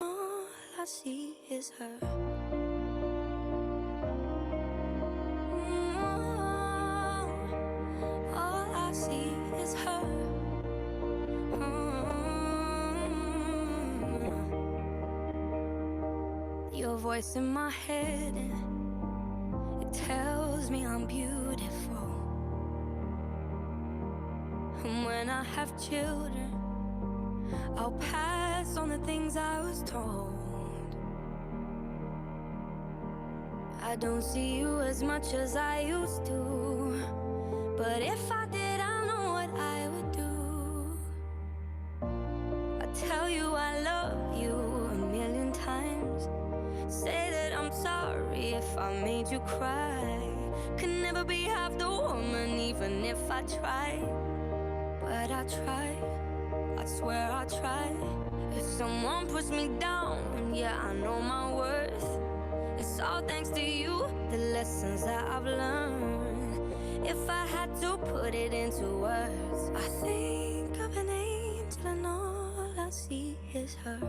All I see is her. All I see is her. Your voice in my head, it tells me I'm beautiful. And when I have children, I'll pass on the things I was told. I don't see you as much as I used to, but if I did, I know what I would do. I tell you I love you a million times, say that I'm sorry if I made you cry. Could never be half the woman even if I tried, but I try, I swear I try. If someone puts me down, yeah, I know my worth. It's all thanks to you, the lessons that I've learned. If I had to put it into words, I think of an angel and all I see is her.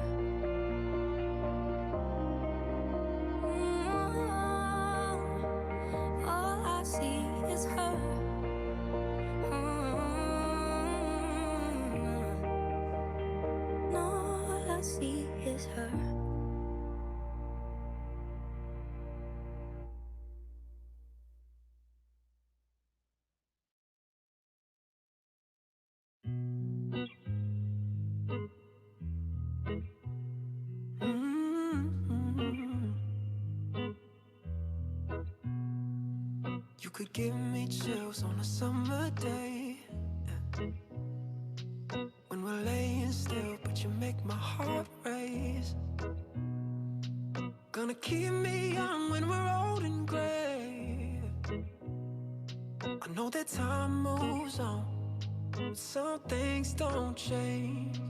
All I see is her. All I see is her. You could give me chills on a summer day, when we're laying still, but you make my heart race. Gonna keep me young when we're old and gray. I know that time moves on, but some things don't change.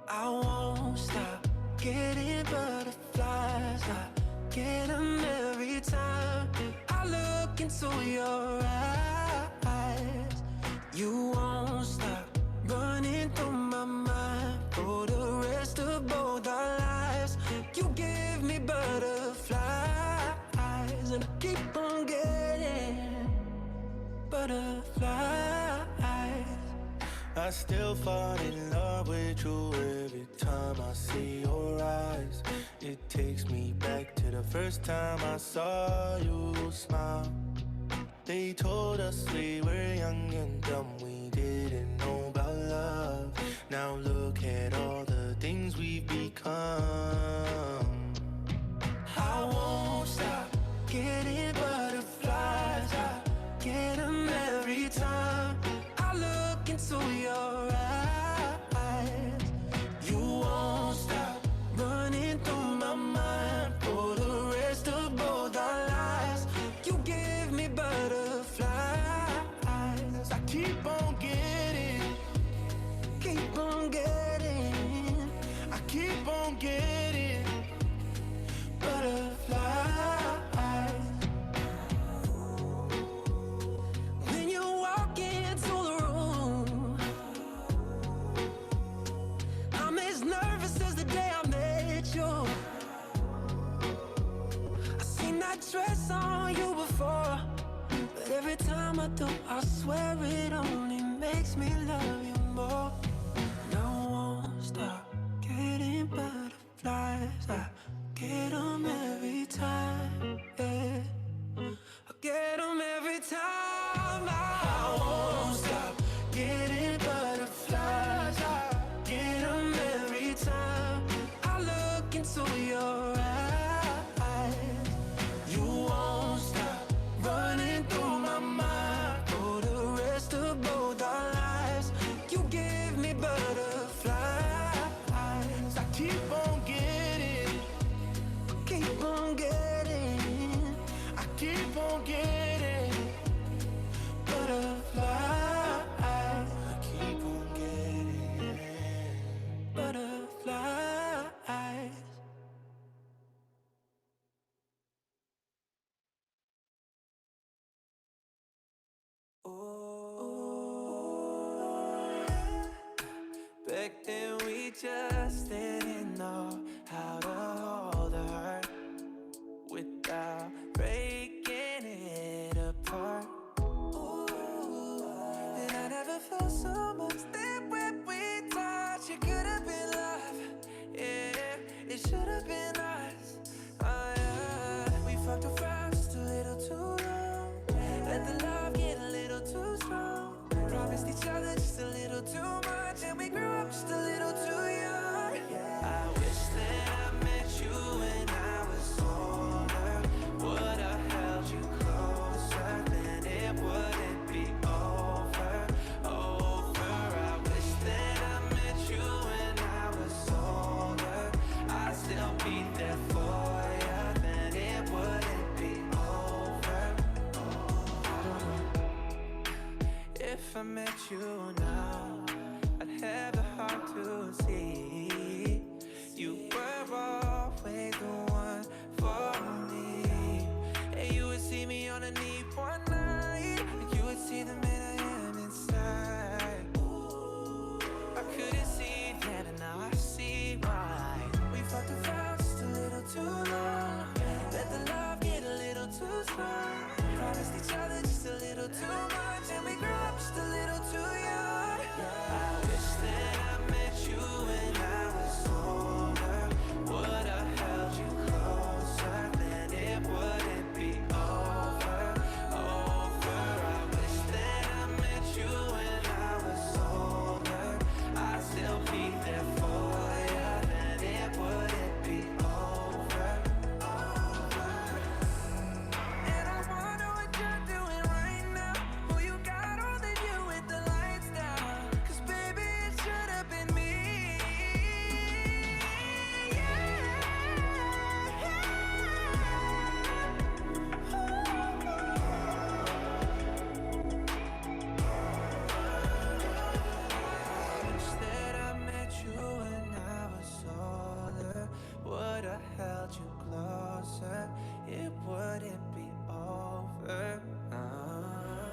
I won't stop getting butterflies. I get them every time I look into your eyes. You won't stop running through my mind for the rest of both our lives. You give me butterflies, and I keep on getting butterflies. I still fall in love with you every time I see your eyes. It takes me back to the first time I saw you smile. They told us we were young and dumb, we didn't know about love. Now look at all the things we've become. I won't stop getting butterflies. I get them every time I look into your eyes. You won't stop running through my mind for the rest of both our lives. You give me butterflies. I keep on getting, I keep on getting butterflies. When you walk into the room, I'm as nervous as the day I met you. I seen that dress on you before, but every time I do, I swear it only makes me love you more. And I won't stop getting butterflies. I get them every time, yeah. I get them every time. I won't stop getting butterflies. I get them every time I look into your eyes. You won't stop running through my mind for the rest of expecting we just didn't know how to hold a heart without breaking it apart. Ooh, and I never felt so much that when we touched, it could have been love. Yeah, it should have been us. Oh yeah, we fucked around just a little too long. Let the love get a little too strong. Promised each other just a little too much, and we grew up just a little too young. I wish that I met you when I was older. Would have held you closer, then it wouldn't be over. I wish that I met you when I was older. I'd still be there for you, then it wouldn't be over. If I met you now, I'd have the heart to see you were always the one for me. And you would see me on a knee one night, and you would see the man I am inside. I couldn't see that, and now I see why. We fucked around just a little too long. Let the love get a little too strong. Promised each other just a little too much, and we grew up just a little too young. I wish that I met you when I was older. Would have held you closer, then it wouldn't be over. I wish that I met you when I was older. I'd still be there for you, then it wouldn't be over. And I wonder what you're doing right now. Who you got holding you with the lights down? 'Cause baby, it should have been me. Wish that I met you when I was older. Would have held you closer. It wouldn't be over.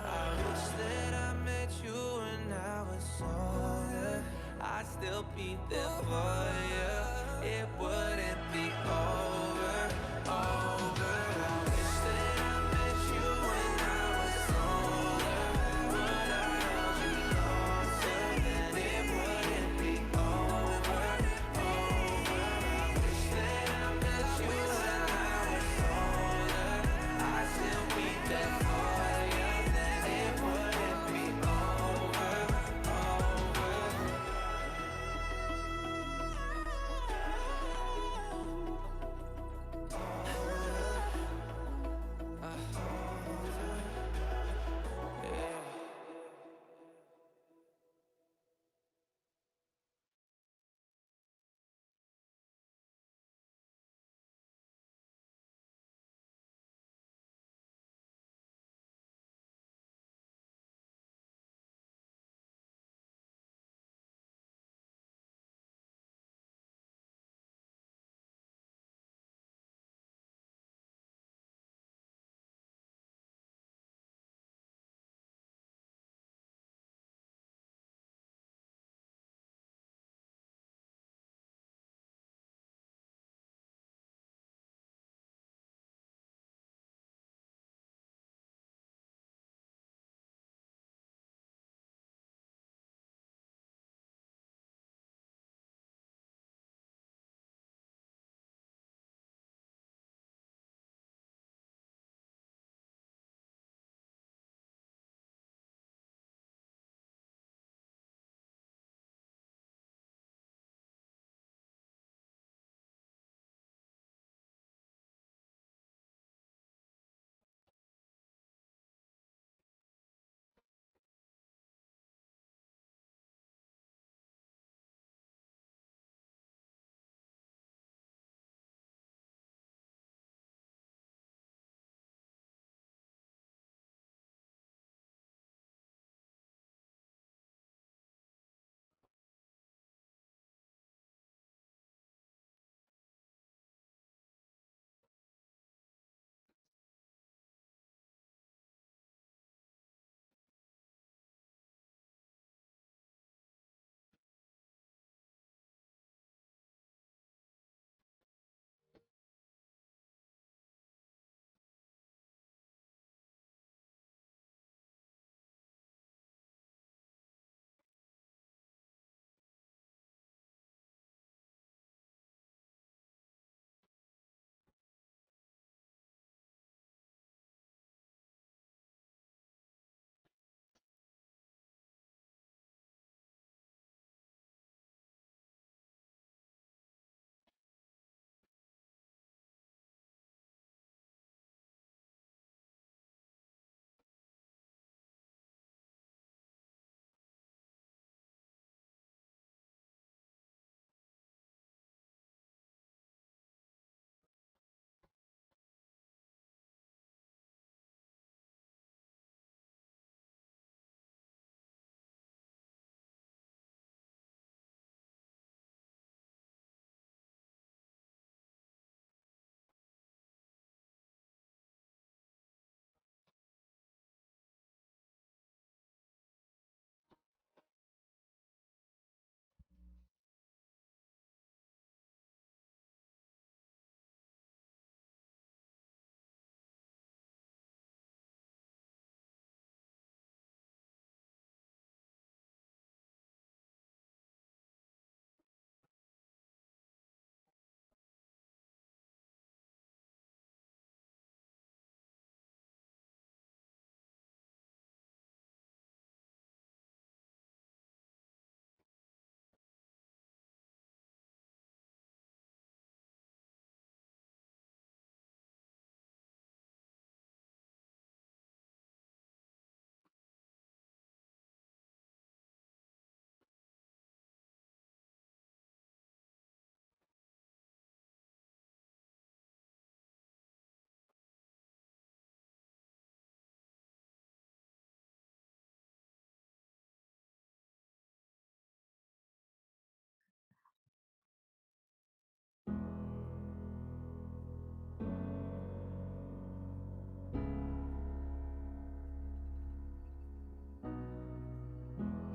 I wish that I met you when I was older. I'd still be there for you. It wouldn't be over. I wish that I met you when I was older. Would have held you closer, then it wouldn't be over. I wish that I met you when I was older. I'd still be there for you, then it wouldn't be over.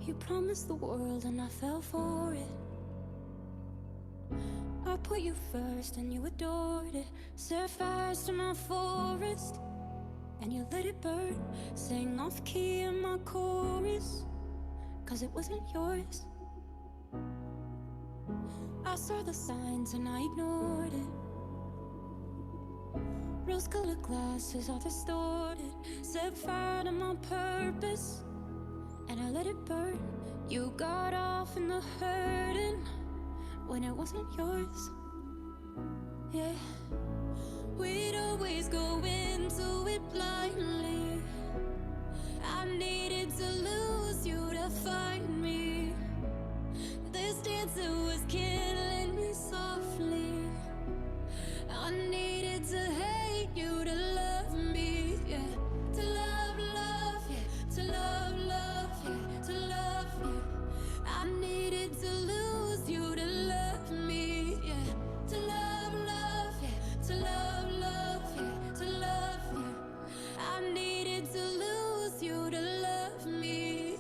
You promised the world and I fell for it. I put you first and you adored it. Set fires to my forest and you let it burn. Sang off key in my chorus, cause it wasn't yours. I saw the signs and I ignored it. Rose-colored glasses are distorted. Set fire to my purpose and I let it burn. You got off in the hurting when it wasn't yours. Yeah, we'd always go into it blindly. I needed to lose you to find me. This dancer was killing me softly. I needed to hate you to love me, yeah. To love, love, yeah. To love, love, yeah. To love you. I needed to lose you to love me, yeah. To love, love, yeah. To love, love, yeah. To love you. I needed to lose you to love me.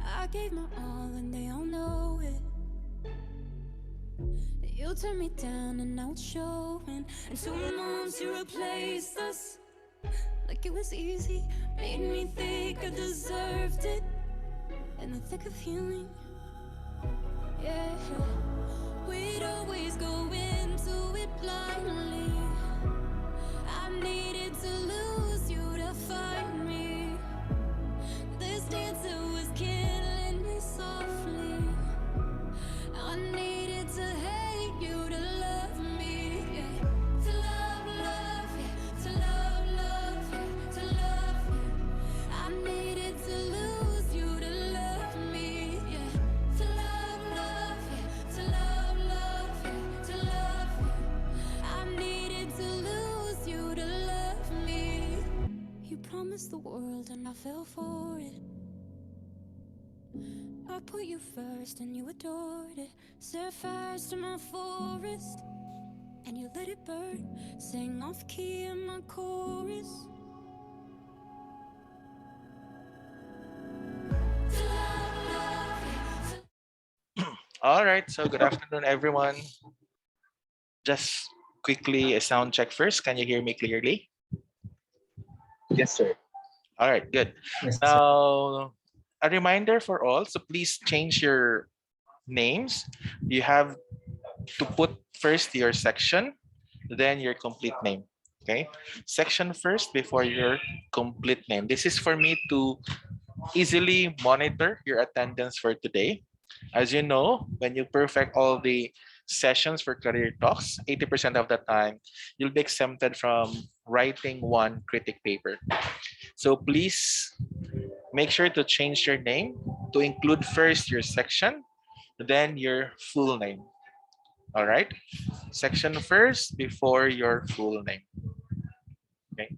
I gave my all and they all know it. You turned me down and now it's showing. And 2 months you replaced us like it was easy. Made me think I deserved it in the thick of healing. Yeah, we'd always go into it blindly. I needed to lose you to find me. This dancer was killing me softly. I needed to hate you to love me, yeah. To love, love, yeah. To love, love, yeah. To love you. I needed to lose you to love me, yeah. To love, love, yeah. To love, love, yeah. To love you. I needed to lose you to love me. You promised the world and I fell for it. I put you first and you adored it. Set fires to my forest and you let it burn. Sang off key in my chorus. All right, so good afternoon, everyone. Just quickly a sound check first. Can you hear me clearly? Yes, sir. All right, good. Yes, sir. Now, a reminder for all, so please change your names. You have to put first your section, then your complete name. Okay, section first before your complete name. This is for me to easily monitor your attendance for today. As you know, when you perfect all the sessions for career talks, 80% of the time, you'll be exempted from writing one critic paper. So please make sure to change your name to include first your section, then your full name. All right? Section first before your full name. Okay.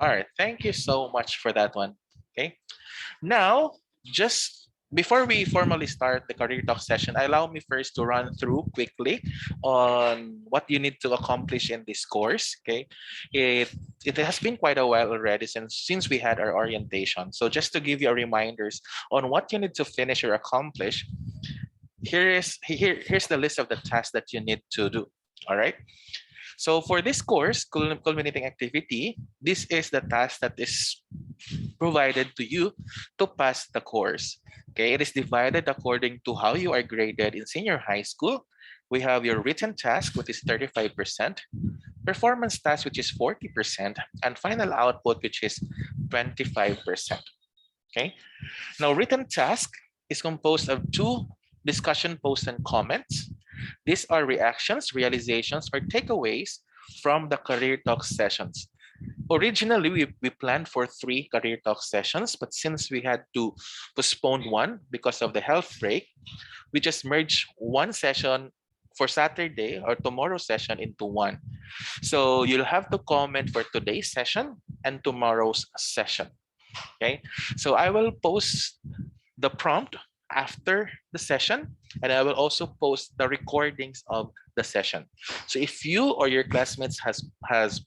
All right. Thank you so much for that one. Okay. Now, just before we formally start the Career Talk session, allow me first to run through quickly on what you need to accomplish in this course. Okay, it has been quite a while already since we had our orientation. So just to give you a reminders on what you need to finish or accomplish, here's the list of the tasks that you need to do. All right. So for this course, culminating activity, this is the task that is provided to you to pass the course. Okay, it is divided according to how you are graded in senior high school. We have your written task, which is 35%, performance task, which is 40%, and final output, which is 25%. Okay, now written task is composed of 2 discussion posts and comments. These are reactions, realizations, or takeaways from the Career Talk sessions. Originally, we planned for 3 Career Talk sessions, but since we had to postpone one because of the health break, we just merged one session for Saturday or tomorrow's session into one. So you'll have to comment for today's session and tomorrow's session. Okay, so I will post the prompt after the session, and I will also post the recordings of the session. So if you or your classmates has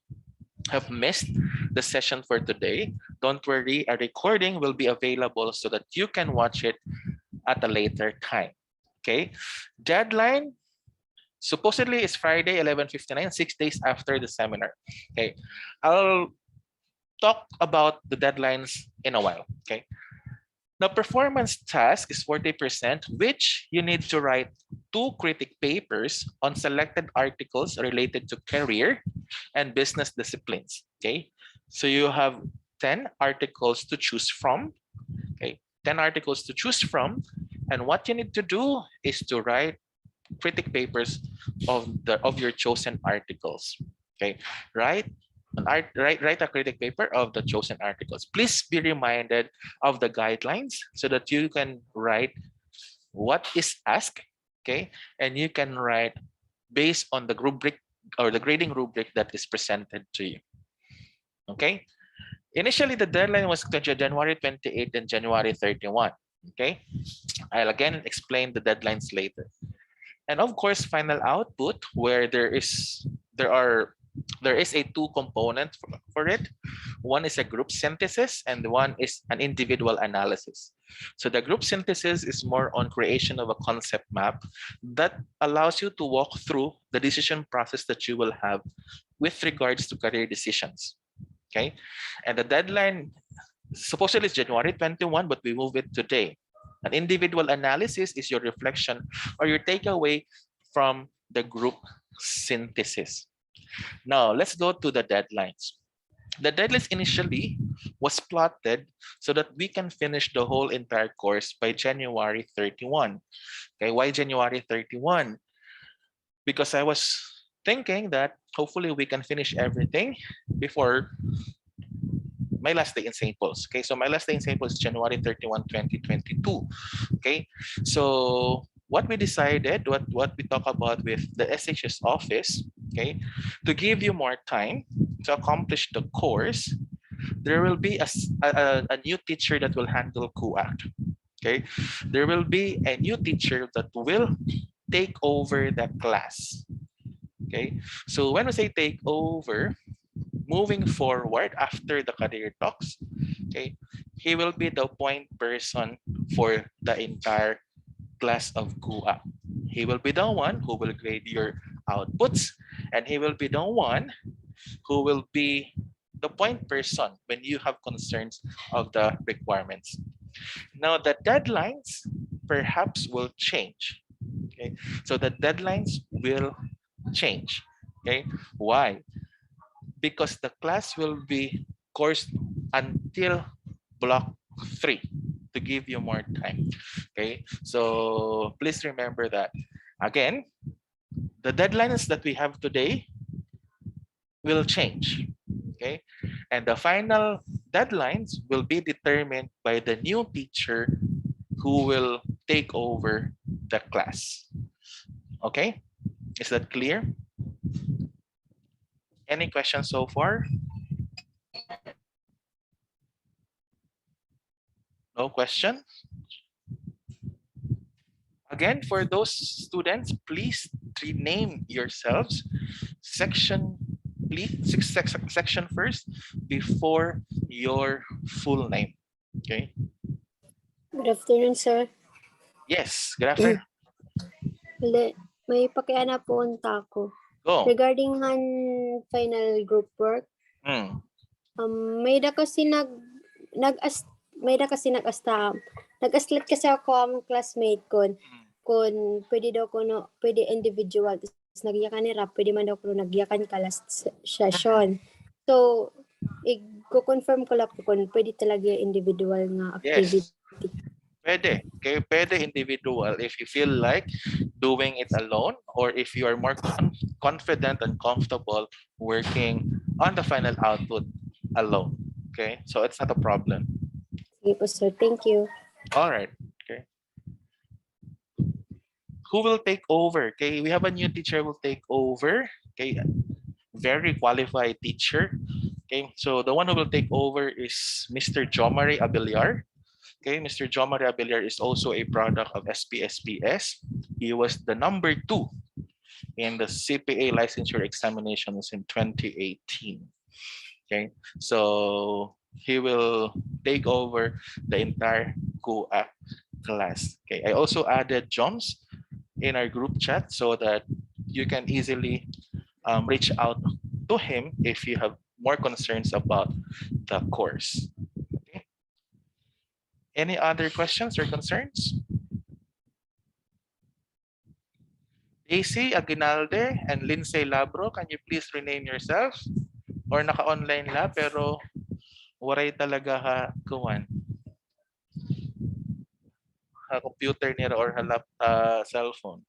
have missed the session for today, don't worry, a recording will be available so that you can watch it at a later time. Okay, deadline supposedly is Friday 11:59, 6 days after the seminar. Okay, I'll talk about the deadlines in a while. Okay, the performance task is 40%, which you need to write 2 critic papers on selected articles related to career and business disciplines. Okay, so you have 10 articles to choose from. Okay, 10 articles to choose from, and what you need to do is to write critic papers of your chosen articles. Okay, write a critic paper of the chosen articles. Please be reminded of the guidelines so that you can write what is asked. Okay, and you can write based on the rubric or the grading rubric that is presented to you. Okay, initially the deadline was January 28 and January 31. Okay, I'll again explain the deadlines later. And of course, final output, where there is a 2 component for it. One is a group synthesis and one is an individual analysis. So the group synthesis is more on creation of a concept map that allows you to walk through the decision process that you will have with regards to career decisions. Okay, and the deadline supposedly is January 21, but we move it today. An individual analysis is your reflection or your takeaway from the group synthesis. Now, let's go to the deadlines. The deadlines initially was plotted so that we can finish the whole entire course by January 31. Okay, why January 31? Because I was thinking that hopefully we can finish everything before my last day in St. Paul's. Okay, so my last day in St. Paul's is January 31, 2022. Okay, so what we decided, what we talk about with the SHS office, okay, to give you more time to accomplish the course, there will be a new teacher that will handle CUACT. Okay, there will be a new teacher that will take over the class. Okay, so when we say take over, moving forward after the career talks, okay, he will be the point person for the entire class of CUACT. He will be the one who will grade your outputs, and he will be the one who will be the point person when you have concerns of the requirements. Now the deadlines perhaps will change. Okay, so the deadlines will change. Okay, why? Because the class will be coursed until block 3 to give you more time. Okay, so please remember that. Again, the deadlines that we have today will change. Okay, and the final deadlines will be determined by the new teacher who will take over the class. Okay, is that clear? Any questions so far? No question? Again, for those students, please rename yourselves section, please, section first before your full name. Okay. Good afternoon, sir. Yes, good afternoon. May pakiana po unta ko. Go. Regarding ang final group work, may da kasi nag-aslat kasi ako ang classmate ko kung pwede daw ko pwede individual tapos nagyakan ni rap, pwede man daw ko nagyakan ka last session. So i-confirm ko lang po kung pwede talaga individual nga activity. Yes. Pwede. Okay, pwede individual if you feel like doing it alone or if you are more confident and comfortable working on the final output alone. Okay, so it's not a problem. Sige po, sir. Thank you. All right. Okay. Who will take over? Okay, we have a new teacher who will take over. Okay, very qualified teacher. Okay, so the one who will take over is Mr. Jomari Abiliar. Okay, Mr. Jomari Abiliar is also a product of SPSPS. He was the #2 in the CPA licensure examinations in 2018. Okay, so he will take over the entire CUA class. Okay, I also added Joms in our group chat so that you can easily reach out to him if you have more concerns about the course. Okay. Any other questions or concerns? Daisy Aguinalde and Lindsay Labro, can you please rename yourself? Or naka-online la pero waray talaga ha kuwan. Ha computer nila or ha cellphone.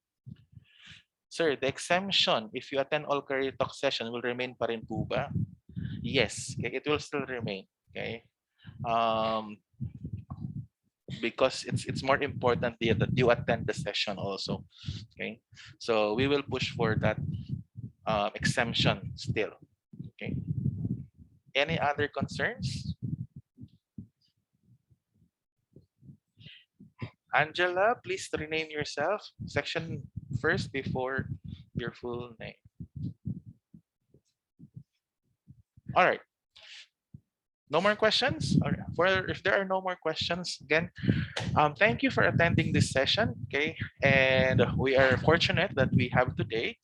Sir, the exemption if you attend all career talk session will remain pa rin po ba? Yes, okay, it will still remain. Okay. Because it's more important that you attend the session also. Okay, so we will push for that exemption still. Okay, any other concerns? Angela, please rename yourself section first before your full name. All right, no more questions. All right. If there are no more questions, again, thank you for attending this session. Okay, and we are fortunate that we have today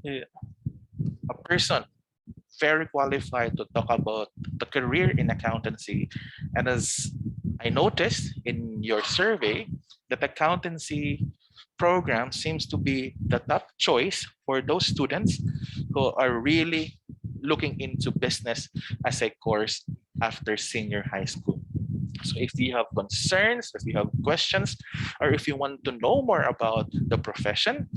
a person very qualified to talk about the career in accountancy. And as I noticed in your survey, that accountancy program seems to be the top choice for those students who are really looking into business as a course after senior high school. So if you have concerns, if you have questions, or if you want to know more about the profession,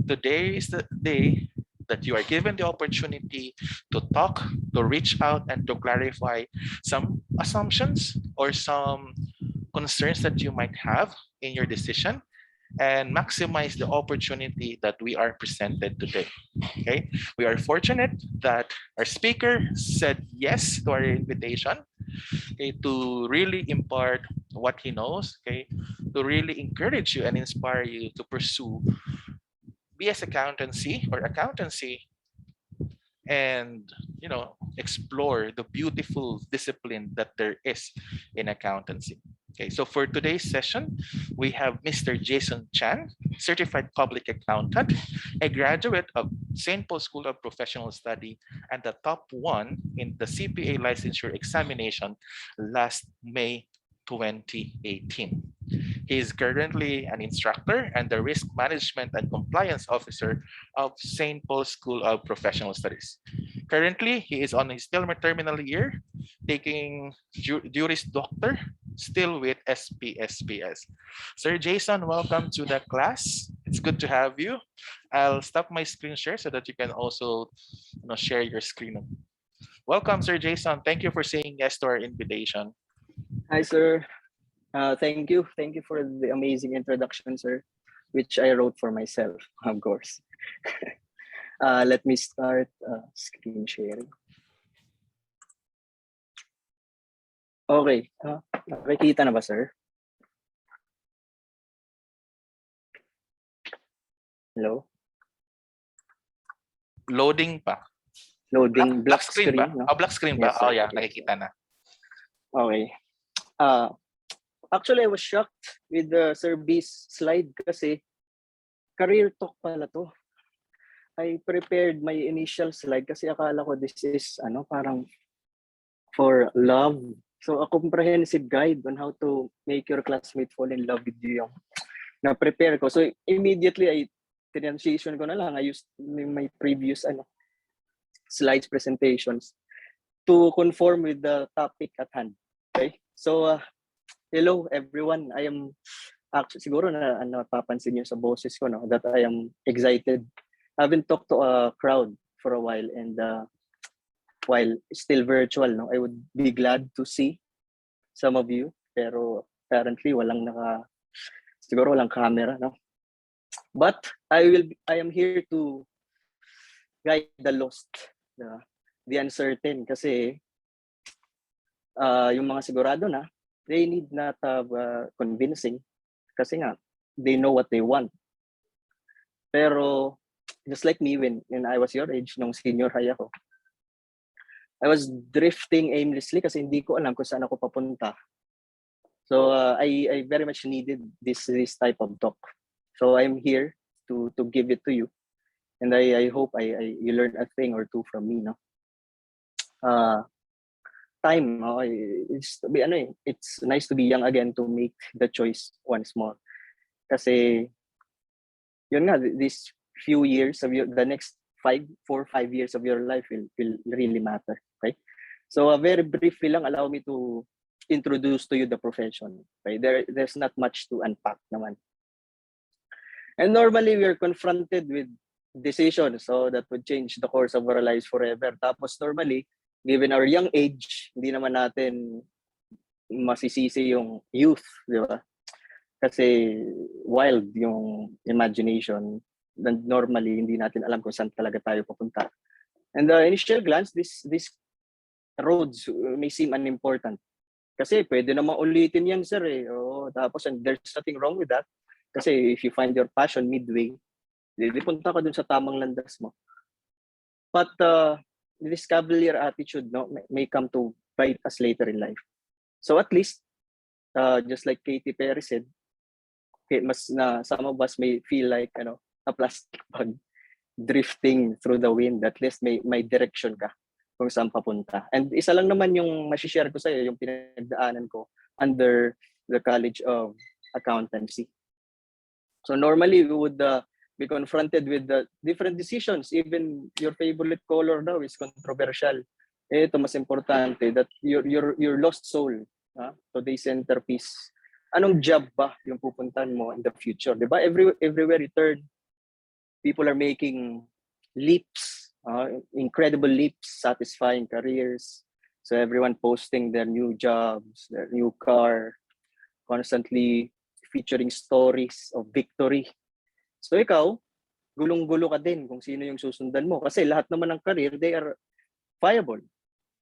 today is the day that you are given the opportunity to talk, to reach out, and to clarify some assumptions or some concerns that you might have in your decision and maximize the opportunity that we are presented today. Okay, we are fortunate that our speaker said yes to our invitation, okay, to really impart what he knows, okay, to really encourage you and inspire you to pursue BS accountancy or accountancy and explore the beautiful discipline that there is in accountancy. Okay, so for today's session, we have Mr. Jason Chan, certified public accountant, a graduate of St. Paul School of Professional Study, and the top one in the CPA licensure examination last May 2018. He is currently an instructor and the risk management and compliance officer of St. Paul School of Professional Studies. Currently, he is on his terminal year, taking Juris Doctor, still with SPSPS. Sir Jason, welcome to the class. It's good to have you. I'll stop my screen share so that you can also share your screen. Welcome, Sir Jason. Thank you for saying yes to our invitation. Hi, sir. Thank you. Thank you for the amazing introduction, sir, which I wrote for myself, of course. Let me start screen sharing. Okay. Nakikita na ba, sir? Hello? Loading pa. Loading. Black screen ba? No? Oh, black screen ba? Yes, sir. Oh, yeah. Yes. Nakikita na. Okay. Actually, I was shocked with the Sir B's slide kasi career talk pala to. I prepared my initial slide kasi akala ko this is parang for love. So a comprehensive guide on how to make your classmate fall in love with you yung na-prepare ko. So immediately I transition ko na lang. I used my previous slides presentations to conform with the topic at hand. Okay? So hello everyone. I am actually siguro na napapansin niyo sa boses ko that I am excited. I haven't talked to a crowd for a while, and while still virtual, I would be glad to see some of you. Pero apparently siguro walang camera, no? But I am here to guide the lost, the uncertain, kasi yung mga sigurado na, they need not have convincing kasi nga they know what they want. Pero just like me when I was your age, nung senior high ako, I was drifting aimlessly kasi hindi ko alam kung saan ako papunta. So I very much needed this type of talk. So I'm here to give it to you, and I hope you learn a thing or two from me, no. Time, it's nice to be young again, to make the choice once more. Kasi yun nga, these few years of the next 4 or 5 years of your life will really matter, right? So very briefly lang, allow me to introduce to you the profession. Right? There's not much to unpack naman. And normally we are confronted with decisions, so that would change the course of our lives forever. Tapos normally, given our young age, hindi naman natin masisisi yung youth, di ba? Kasi wild yung imagination, and normally hindi natin alam kung saan talaga tayo pupunta. And the initial glance, these roads may seem unimportant. Kasi pwede namang ulitin yan, sir, eh. Tapos, and there's nothing wrong with that. Kasi if you find your passion midway, punta ka dun sa tamang landas mo. But this cavalier attitude, no, may come to bite us later in life. So at least, just like Katy Perry said, some of us may feel like a plastic bag drifting through the wind. At least may direction ka kung saan papunta. And isa lang naman yung masishare ko sa'yo, yung pinagdaanan ko under the College of Accountancy. So normally we would be confronted with the different decisions. Even your favorite color daw is controversial. Ito mas importante, that your lost soul, today's centerpiece. Anong job ba yung pupuntahan mo in the future? Diba? Everywhere you turn, people are making leaps, incredible leaps, satisfying careers. So everyone posting their new jobs, their new car, constantly featuring stories of victory. So ikaw, gulong-gulo ka din kung sino yung susundan mo. Kasi lahat naman ng career, they are viable.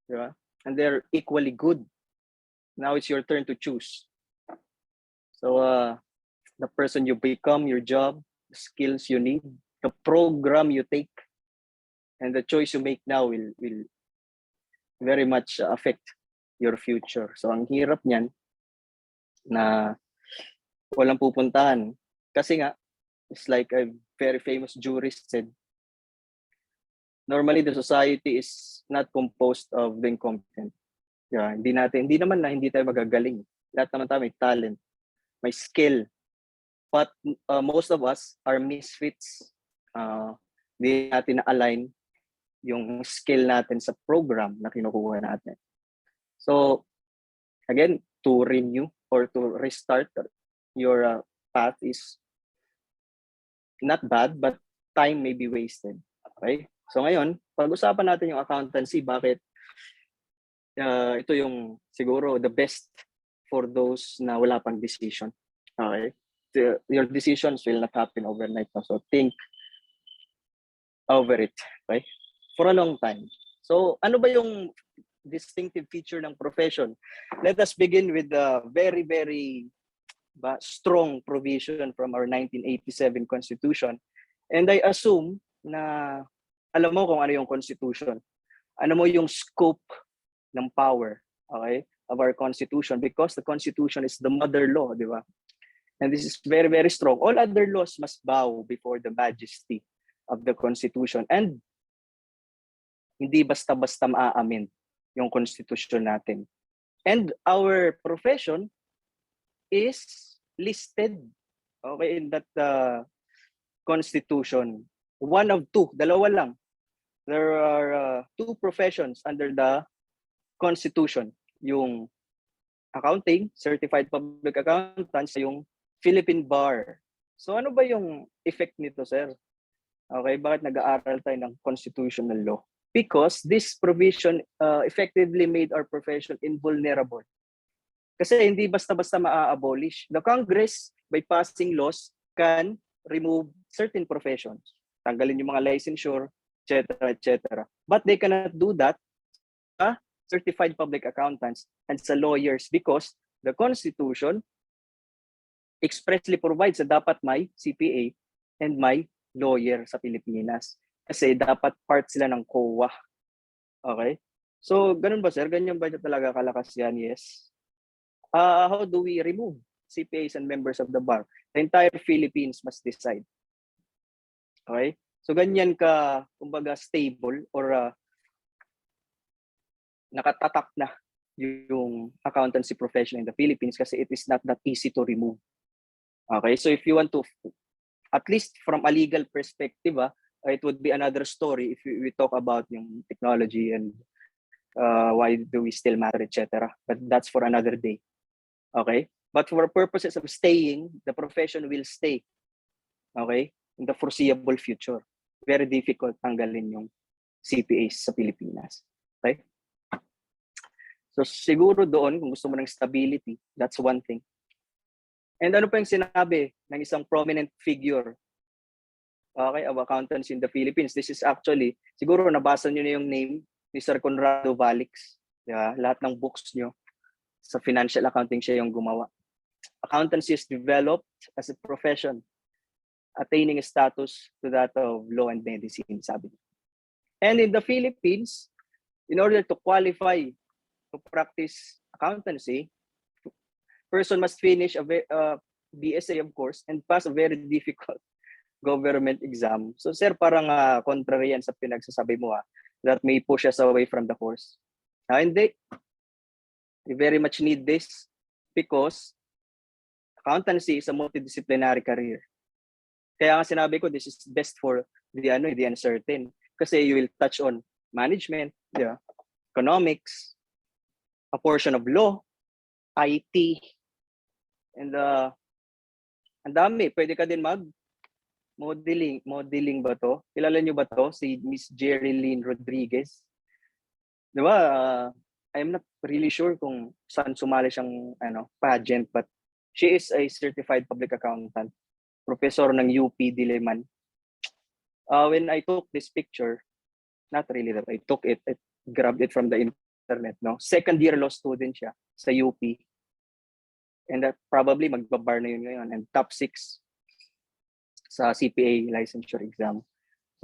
Diba? And they're equally good. Now it's your turn to choose. So the person you become, your job, the skills you need, the program you take, and the choice you make now will very much affect your future. So ang hirap niyan na walang pupuntahan. Kasi nga, it's like a very famous jurist said, normally the society is not composed of the incompetent. Yeah, hindi naman na hindi tayo magagaling. Lahat naman tayo may talent, may skill. But most of us are misfits. Hindi natin na-align yung skill natin sa program na kinukuha natin. So, again, to renew or to restart your path is not bad, but time may be wasted. Okay? So ngayon, pag-usapan natin yung accountancy, bakit ito yung siguro the best for those na wala pang decision. Okay? Your decisions will not happen overnight. So think over it. Okay? For a long time. So ano ba yung distinctive feature ng profession? Let us begin with the very, very strong provision from our 1987 Constitution. And I assume na alam mo kung ano yung Constitution. Ano mo yung scope ng power, okay, of our Constitution, because the Constitution is the mother law, di ba? And this is very, very strong. All other laws must bow before the majesty of the Constitution. And hindi basta-basta maa-amend yung Constitution natin. And our profession is listed, okay, in that Constitution. One of two, dalawa lang. There are two professions under the Constitution. Yung accounting, certified public accountants, yung Philippine Bar. So ano ba yung effect nito, sir? Okay, bakit nag-aaral tayo ng constitutional law? Because this provision effectively made our profession invulnerable. Kasi hindi basta-basta maa-abolish. The Congress, by passing laws, can remove certain professions. Tanggalin yung mga licensure, etc., etc. But they cannot do that sa certified public accountants and sa lawyers, because the Constitution expressly provides na dapat may CPA and may lawyer sa Pilipinas. Kasi dapat part sila ng COA. Okay? So, ganun ba, sir? Ganyan ba talaga kalakas yan? Yes. How do we remove CPAs and members of the bar? The entire Philippines must decide. Okay? So, ganyan ka, kumbaga, stable or nakatatak na yung accountancy profession in the Philippines kasi it is not that easy to remove. Okay? So, if you want to, at least from a legal perspective, it would be another story if we talk about yung technology and why do we still matter, etc. But that's for another day. Okay? But for purposes of staying, the profession will stay. Okay? In the foreseeable future. Very difficult tanggalin yung CPAs sa Pilipinas. Okay? So siguro doon, kung gusto mo ng stability, that's one thing. And ano pa yung sinabi ng isang prominent figure, okay, of accountants in the Philippines? This is actually, siguro nabasa nyo na yung name ni Sir Conrado Valix. Diba? Lahat ng books nyo sa financial accounting siya yung gumawa. Accountancy is developed as a profession, attaining a status to that of law and medicine, sabi niya. And in the Philippines, in order to qualify to practice accountancy, person must finish a BSA, of course, and pass a very difficult government exam. So, sir, parang contrary yan sa pinagsasabi mo, that may push us away from the course. Hindi. We very much need this because accountancy is a multidisciplinary career. Kaya nga sinabi ko, this is best for the uncertain. Kasi you will touch on management, economics, a portion of law, IT, and ang dami. Pwede ka din modeling. Modeling ba to? Kilala nyo ba to? Si Miss Jerilyn Rodriguez. Di ba? I'm not really sure kung saan sumali siyang pageant, but she is a certified public accountant, professor ng UP Diliman. When I took this picture, not really that I took it, I grabbed it from the internet. No, second year law student siya sa UP, and that probably magbabar na yun ngayon, and top 6 sa CPA licensure exam.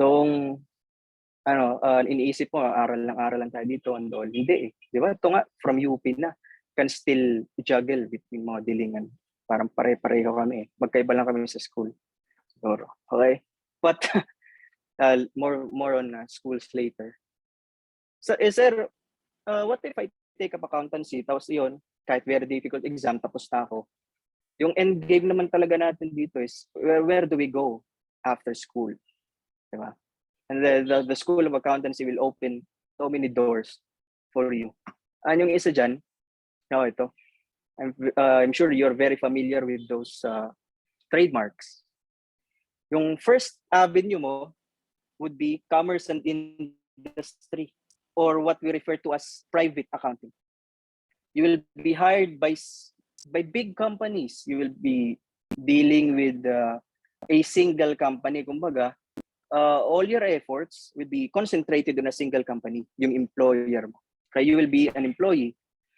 So, iniisip mo, aral lang tayo dito and all. Hindi eh. Di ba? Ito nga, from UP na, can still juggle between modeling and parang pare-pareho kami eh. Magkaiba lang kami sa school. Siguro. Okay? But, more on schools later. So, sir, what if I take up accountancy, tapos yun, kahit very difficult exam, tapos na ako. Yung end game naman talaga natin dito is, where do we go after school? Diba? And the School of Accountancy will open so many doors for you. Yung isa dyan, ito. I'm sure you're very familiar with those trademarks. Yung first avenue mo would be commerce and industry, or what we refer to as private accounting. You will be hired by big companies. You will be dealing with a single company. Kumbaga, all your efforts will be concentrated on a single company, yung employer mo. Kaya you will be an employee,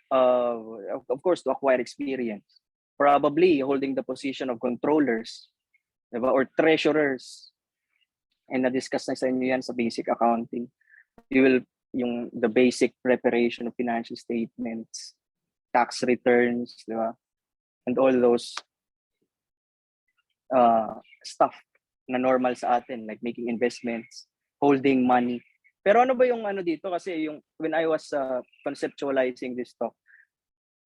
of course, to acquire experience. Probably holding the position of controllers, diba? Or treasurers. And na-discuss na sa inyo yan sa basic accounting. You will, the basic preparation of financial statements, tax returns, diba? And all those stuff na normal sa atin, like making investments, holding money. Pero ano ba yung dito? Kasi when I was conceptualizing this talk,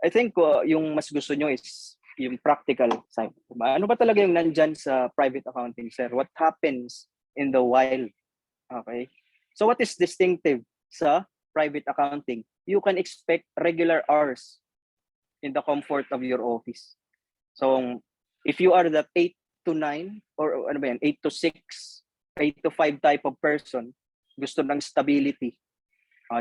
I think yung mas gusto nyo is yung practical side. Diba? Ano ba talaga yung nandyan sa private accounting, sir? What happens in the wild? Okay? So what is distinctive sa private accounting? You can expect regular hours in the comfort of your office. So if you are that 8 to 9 or 8 to 6, 8 to 5 type of person, gusto ng stability,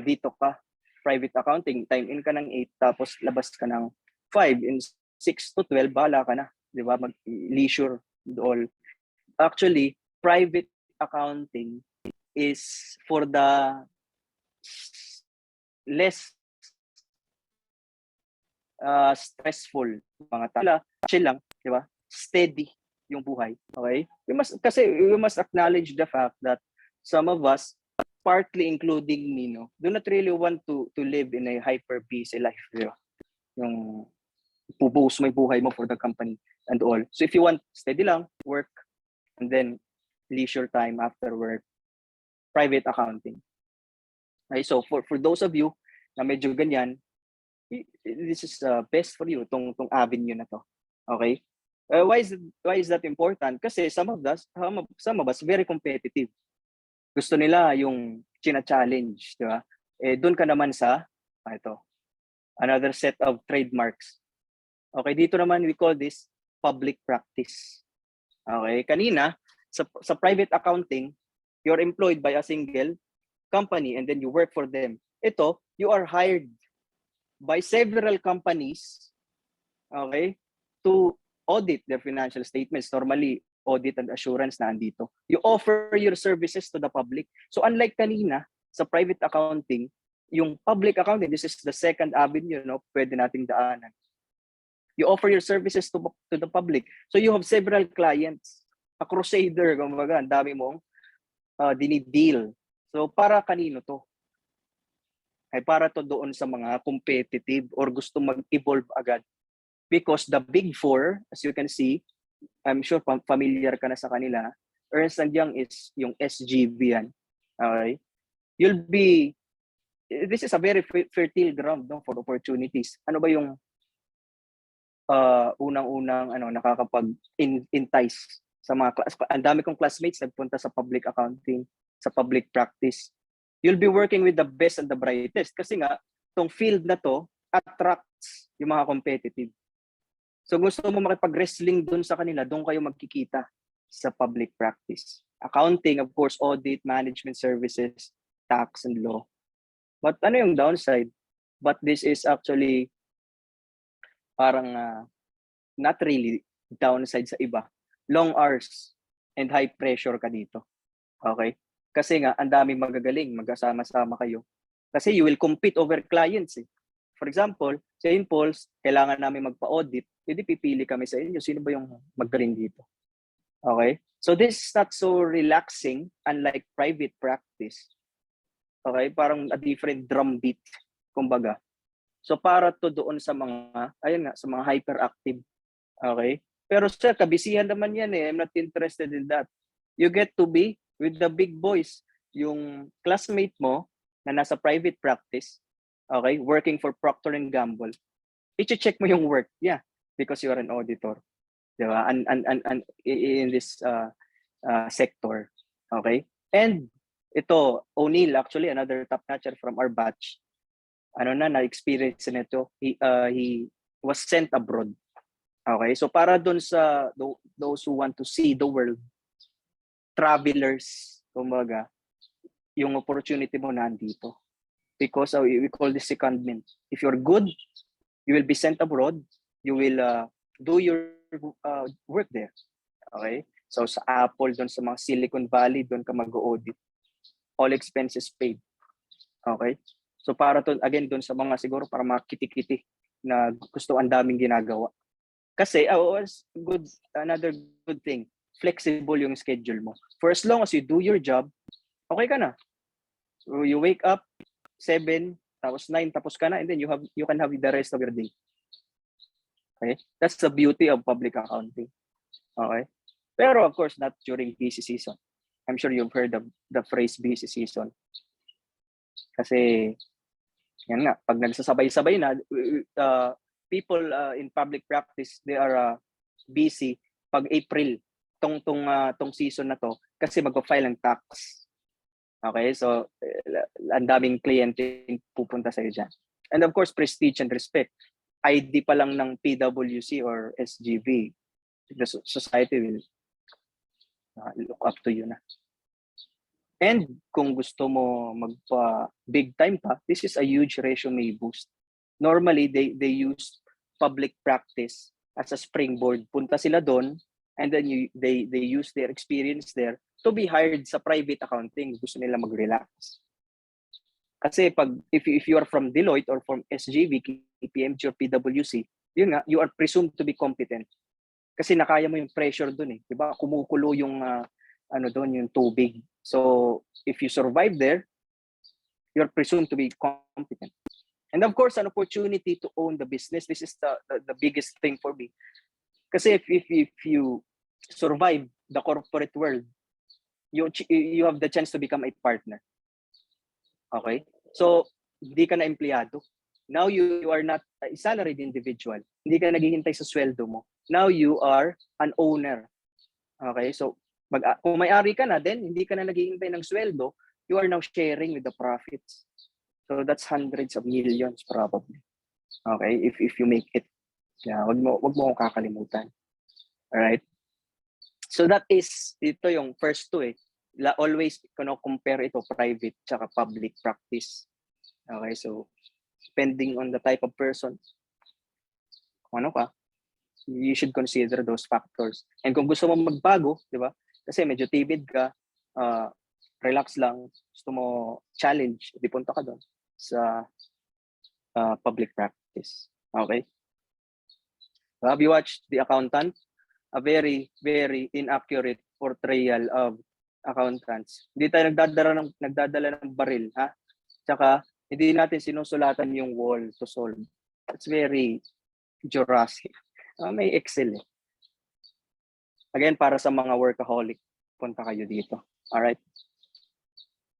dito ka, private accounting, time in ka ng 8 tapos labas ka ng 5, in 6 to 12 bala ka na, di ba? Leisure and all. Actually, private accounting is for the less stressful mga tala, chill lang, di ba? Steady yung buhay, okay? We must acknowledge the fact that some of us partly including me, no, do not really want to live in a hyper busy life, di ba? Yung pubuhos mo yung buhay mo for the company and all. So if you want steady lang, work, and then leisure time after work, private accounting. Okay, so for those of you na medyo ganyan, this is best for you, tong avenue na to. Okay? Why is that important? Kasi some of us very competitive. Gusto nila yung china-challenge, di ba? Doon ka naman sa ito, another set of trademarks. Okay, dito naman we call this public practice. Okay, kanina sa private accounting, you're employed by a single company and then you work for them. Ito, you are hired by several companies, okay, to audit their financial statements. Normally, audit and assurance na andito. You offer your services to the public. So unlike kanina, sa private accounting, yung public accounting, this is the second avenue, no, pwede nating daanan. You offer your services to the public. So you have several clients. A crusader, kumbaga, ang dami mong dinideal. So para kanino to? Ay para to doon sa mga competitive or gusto mag-evolve agad. Because the big four, as you can see, I'm sure familiar ka na sa kanila, Ernst & Young is yung SGV yan. Okay? This is a very fertile ground, no, for opportunities. Ano ba yung unang-unang nakakapag-entice sa mga ang dami kong classmates nagpunta sa public accounting, sa public practice. You'll be working with the best and the brightest kasi nga tong field na to attracts yung mga competitive. So gusto mo makipag-wrestling doon sa kanila, doon kayo magkikita sa public practice. Accounting, of course, audit, management services, tax and law. But ano yung downside? But this is actually parang not really downside sa iba. Long hours and high pressure ka dito. Okay? Kasi nga, ang daming magagaling, magkasama-sama kayo. Kasi you will compete over clients eh. For example, sa Impulse, kailangan namin magpa-audit, hindi pipili kami sa inyo, sino ba yung magaling dito? Okay? So this is not so relaxing, unlike private practice. Okay? Parang a different drum beat, kumbaga. So para to doon sa mga, ayun nga, sa mga hyperactive. Okay? Pero sir, kabisihan naman yan eh. I'm not interested in that. You get to be with the big boys. Yung classmate mo na nasa private practice, okay, working for Procter & Gamble, i-check mo yung work. Yeah, because you are an auditor. Diba? And in this sector. Okay? And ito, O'Neill, actually, another top notcher from our batch, na-experience nito, he was sent abroad. Okay? So para dun sa those who want to see the world, travelers, kumbaga, yung opportunity mo nandito. Because we call this secondment. If you're good, you will be sent abroad. You will do your work there. Okay? So sa Apple, doon sa mga Silicon Valley, doon ka mag-audit. All expenses paid. Okay? So para to, again, doon sa mga siguro para mga kiti-kiti na gusto ang daming ginagawa. Kasi another good thing, flexible yung schedule mo. For as long as you do your job, okay ka na. So you wake up 7, tapos 9, tapos ka na, and then you can have the rest of your day. Okay? That's the beauty of public accounting. Okay? Pero of course, not during busy season. I'm sure you've heard of the phrase busy season. Kasi, yan nga, pag nagsasabay-sabay na, people in public practice, they are busy pag April, tong season na to, kasi mag-file ng tax. Okay, so ang daming kliyente pupunta sa iyo dyan. And of course, prestige and respect. ID pa lang ng PwC or SGV, the society will look up to you na. And kung gusto mo magpa-big time pa, this is a huge resume boost. Normally, they use public practice as a springboard. Punta sila doon, and then they use their experience there to be hired sa private accounting. Gusto nila mag-relax. Kasi if you are from Deloitte or from SGV, KPMG or PwC, yun nga, you are presumed to be competent. Kasi nakaya mo yung pressure doon eh. Diba? Kumukulo yung yung tubig. So if you survive there, you're presumed to be competent. And of course, an opportunity to own the business. This is the biggest thing for me. Kasi if you survive the corporate world, you have the chance to become a partner. Okay? So, hindi ka na empleyado. Now you are not a salaried individual. Hindi ka naghihintay sa sweldo mo. Now you are an owner. Okay? So, kung may-ari ka na, then hindi ka na naghihintay ng sweldo, you are now sharing with the profits. So that's hundreds of millions probably. Okay? If you make it. Yeah, wag mo akong kakalimutan. All right? So that is, ito yung first two eh. Always compare ito private tsaka public practice. Okay, so depending on the type of person, kung ano ka, you should consider those factors. And kung gusto mo magbago, di ba? Kasi medyo timid ka, relax lang, gusto mo challenge, di punta ka doon sa public practice. Okay? Have you watched The Accountant? A very, very inaccurate portrayal of accountants. Hindi tayo nagdadala ng baril, ha? Tsaka, hindi natin sinusulatan yung wall to solve. It's very Jurassic. May Excel eh. Again, para sa mga workaholic, punta kayo dito. Alright?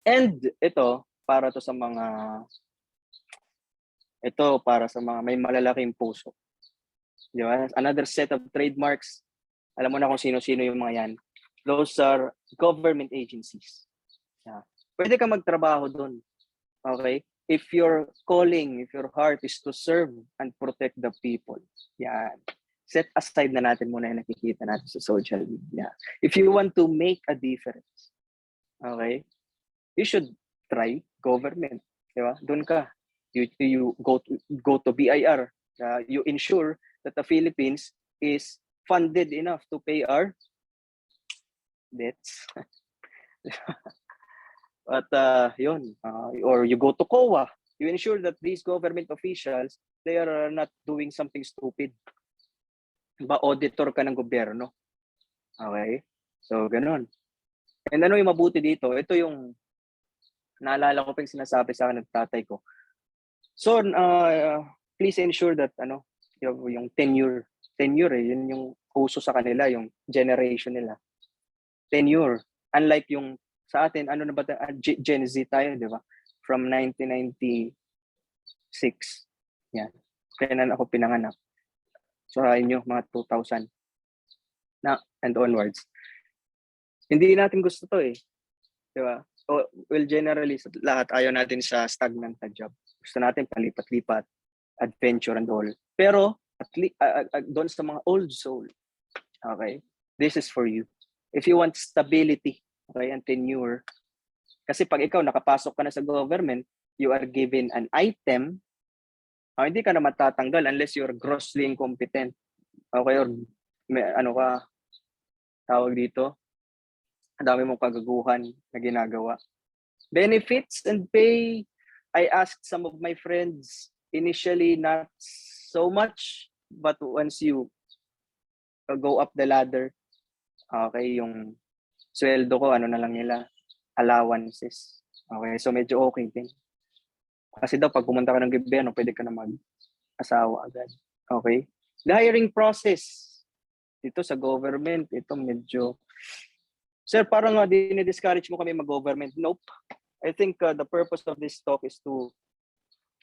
And ito, para sa mga may malalaking puso. Di ba? Another set of trademarks. Alam mo na kung sino-sino yung mga yan. Those are government agencies. Yeah. Pwede ka magtrabaho doon. Okay? If your calling, if your heart is to serve and protect the people. Yan. Set aside na natin muna yung nakikita natin sa social media. If you want to make a difference, okay? You should try government. Di ba? Doon ka. You go to BIR. You ensure that the Philippines is funded enough to pay our debts. But yun, or you go to COA, you ensure that these government officials, they are not doing something stupid. Ba auditor ka ng gobyerno. Okay? So, ganun. And ano yung mabuti dito? Ito yung naalala ko pa yung sinasabi sa akin ng tatay ko. So, please ensure that yung tenure yun yung uso sa kanila, yung generation nila. Tenure. Unlike yung sa atin, ano na ba Gen Z tayo, di ba? From 1996. Yan. Kailan ako pinanganak. So, inyo, mga 2000. And onwards. Hindi natin gusto to eh. Di ba? Well, generally, lahat ayaw natin sa stagnant na job. Gusto natin palipat-lipat, adventure and all. Pero, doon sa mga old soul, okay, this is for you. If you want stability, okay, and tenure, kasi pag ikaw nakapasok ka na sa government, you are given an item, hindi ka na matatanggal unless you're grossly incompetent. Okay, or tawag dito, ang dami mong kagaguhan na ginagawa. Benefits and pay, I asked some of my friends, initially not so much, but once you go up the ladder, okay, yung sweldo ko, ano na lang nila, allowances. Okay, so medyo okay din. Kasi daw, pag pumunta ka ng gobyerno, pwede ka na mag-asawa agad. Okay? The hiring process, dito sa government, ito medyo, sir, parang dinidiscourage mo kami mag-government. Nope. I think the purpose of this talk is to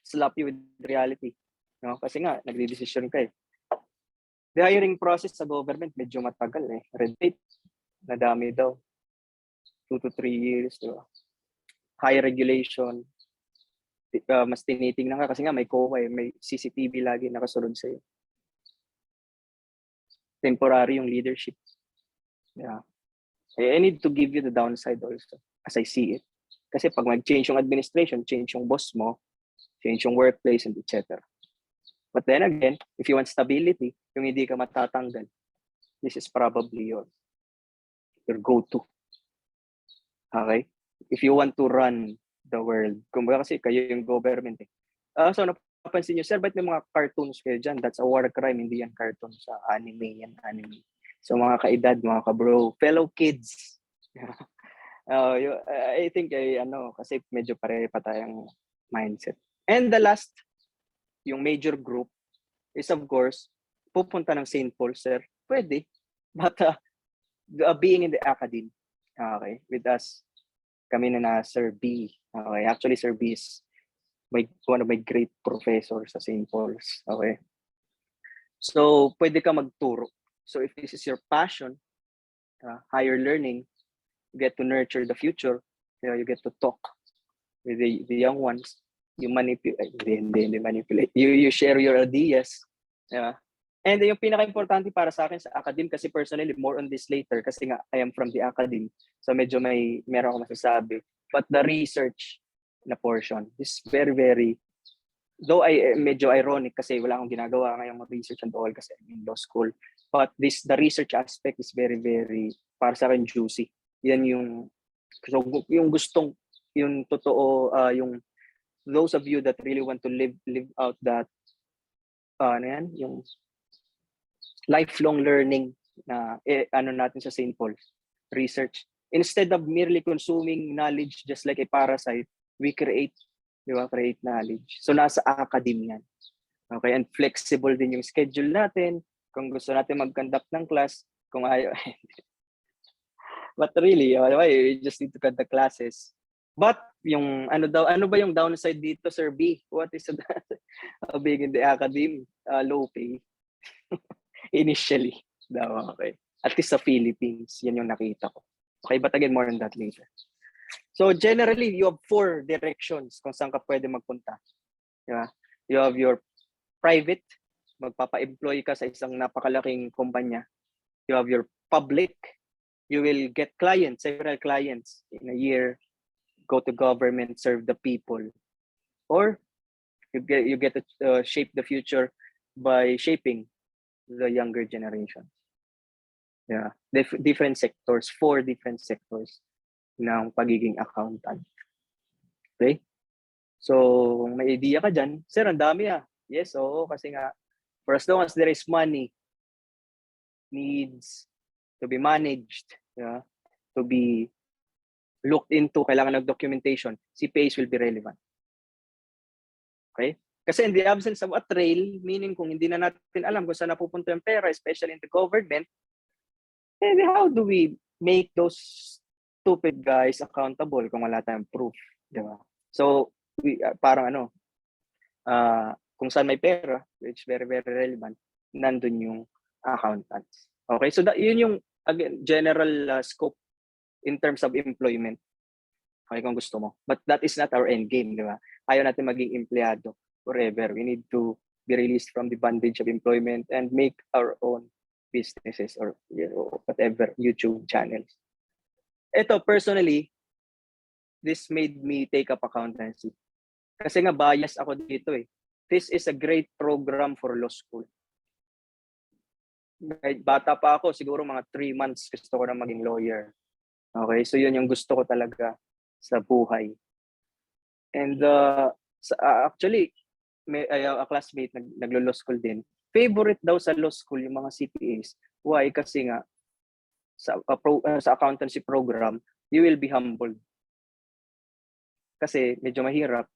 slap you with reality. No? Kasi nga, nagde-decision ka eh. The hiring process sa government, medyo matagal eh. Red tape, nadami daw. 2 to 3 years, diba? High regulation. Mas tinitingnan ka kasi nga may COA eh, may CCTV lagi nakasunod sa'yo. Temporary yung leadership. Yeah. I need to give you the downside also, as I see it. Kasi pag mag-change yung administration, change yung boss mo, change yung workplace, and etc. But then again, if you want stability, yung hindi ka matatanggal, this is probably your go-to. Okay? If you want to run the world, kumbaga kasi kayo yung government eh. So napapansin nyo, sir, ba't may mga cartoons kayo dyan? That's a war crime, hindi yan cartoon sa anime yan, anime. So mga kaedad, mga kabro, fellow kids, I think kasi medyo pare pa tayong mindset. And the last, yung major group is of course pupunta ng St. Paul, sir. Pwede. But being in the academy, okay, with us, kami na Sir B. Okay, actually Sir B is one of my great professors sa St. Paul's. Okay. So, pwede ka magturo. So, if this is your passion, higher learning, you get to nurture the future, you get to talk with the young ones, you manipulate, hindi manipulate, you share your ideas. And yung pinaka-importante para sa akin sa academe, kasi personally, more on this later, kasi nga, I am from the academe, so medyo meron ako masasabi. But the research na portion is very, very, though medyo ironic kasi wala akong ginagawa ngayong research and all kasi I'm in law school. But the research aspect is very, very, para sa akin, juicy. Yan yung gustong, yung totoo, yung those of you that really want to live out that, yung lifelong learning na natin sa St. Paul research. Instead of merely consuming knowledge just like a parasite, we create knowledge. So nasa academe yan. Okay, and flexible din yung schedule natin. Kung gusto natin mag-conduct ng class, kung ayaw. But really, you just need to cut the classes. But yung ano ba yung downside dito, Sir B? What is the being in the academe? Low pay. Initially daw, okay. At least sa Philippines, yan yung nakita ko. Okay, but again, more on that later. So generally, you have 4 directions kung saan ka pwede magpunta. Yeah. You have your private, magpapa-employ ka sa isang napakalaking kumpanya. You have your public, you will get clients, several clients in a year, go to government, serve the people. Or you get to shape the future by shaping the younger generation. Yeah, different sectors, 4 different sectors ng pagiging accountant. Okay? So, kung may idea ka dyan, sir, ang dami Yes, oo, kasi nga, for as long as there is money, needs to be managed, to be looked into, kailangan ng documentation, CPAs will be relevant. Okay? Kasi in the absence of a trail, meaning kung hindi na natin alam kung saan napupunta yung pera, especially in the government, how do we make those stupid guys accountable kung wala tayong proof? Diba? So, parang kung saan may pera, which very, very relevant, nandun yung accountants. Okay? So, yun yung, again, general scope in terms of employment. Okay, kung gusto mo. But that is not our end game, di ba? Ayaw natin maging empleyado forever. We need to be released from the bondage of employment and make our own businesses or whatever, YouTube channels. Ito, personally, this made me take up accountancy. Kasi nga bias ako dito This is a great program for law school. Bata pa ako, siguro mga 3 months gusto ko na maging lawyer. Okay, so yun yung gusto ko talaga sa buhay. And actually, may a classmate naglo-law school din. Favorite daw sa law school yung mga CPAs. Why? Kasi nga sa accountancy program, you will be humbled. Kasi medyo mahirap.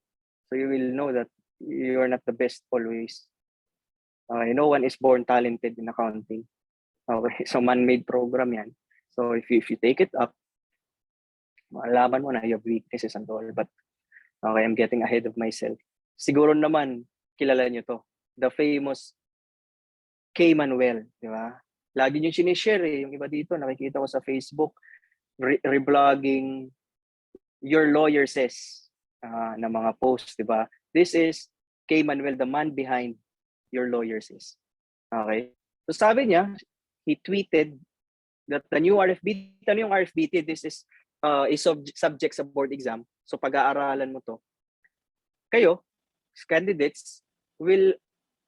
So you will know that you are not the best always. No one is born talented in accounting. Okay, so man-made program yan. So if you take it up, malaman mo na you have weaknesses and all. But okay, I'm getting ahead of myself. Siguro naman, kilala nyo to. The famous K. Manuel, di ba? Lagi nyo sinishare yung iba dito, nakikita ko sa Facebook, reblogging your lawyer says na mga posts, di ba? This is K. Manuel, the man behind your lawyer says. Okay? So sabi niya, he tweeted that the new RFBT, ano yung RFBT? This is subject sa board exam. So pag-aaralan mo to. Kayo, candidates, will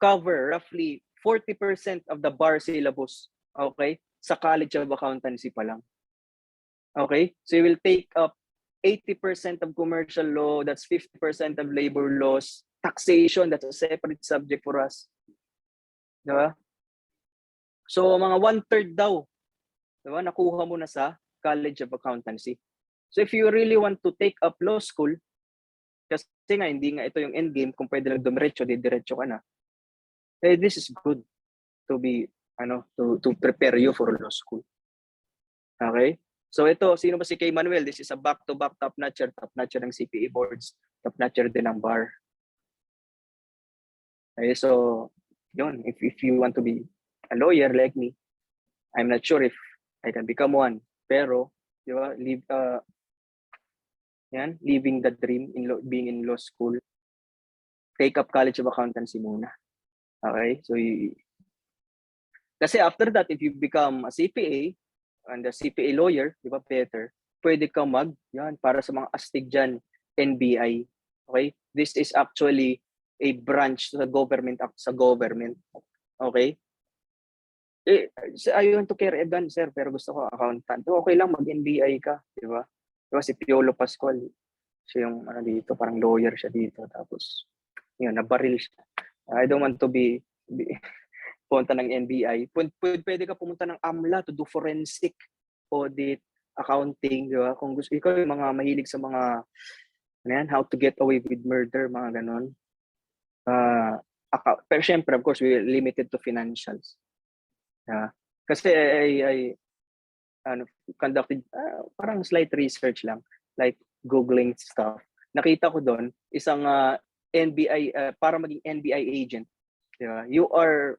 cover roughly 40% of the bar syllabus. Okay? Sa College of Accountancy pa lang. Okay? So you will take up 80% of commercial law, that's 50% of labor laws, taxation, that's a separate subject for us. Diba? So mga 1/3 daw, diba, nakuha mo na sa College of Accountancy. So if you really want to take up law school, kasi nga hindi nga ito yung end game, kung pwede lang dumiretso, diretso ka na. Eh, this is good to be to prepare you for law school. Okay? So ito, sino ba si Kay Manuel? This is a back-to-back top-notcher ng CPA boards, top-notcher din ng bar. Okay, so yun, if you want to be a lawyer like me, I'm not sure if I can become one, pero di ba, living the dream being in law school, take up College of Accountancy muna. Okay? So kasi after that, if you become a CPA and a CPA lawyer, di ba, better, pwede kang para sa mga astig dyan, NBI. Okay? This is actually a branch sa government. Okay? I want to carry a gun, sir, pero gusto ko accountant. Okay lang, mag-NBI ka, di ba? Diba si Piolo Pascual, siya yung dito, parang lawyer siya dito. Tapos, yun, nabaril siya. I don't want to be punta ng NBI. Pwede ka pumunta ng AMLA to do forensic audit, accounting, di ba? Kung gusto, ikaw yung mga mahilig sa mga, how to get away with murder, mga ganon. Pero syempre, of course, we're limited to financials. Kasi I conducted parang slight research lang, like googling stuff. Nakita ko doon isang NBI para maging NBI agent, di ba? You are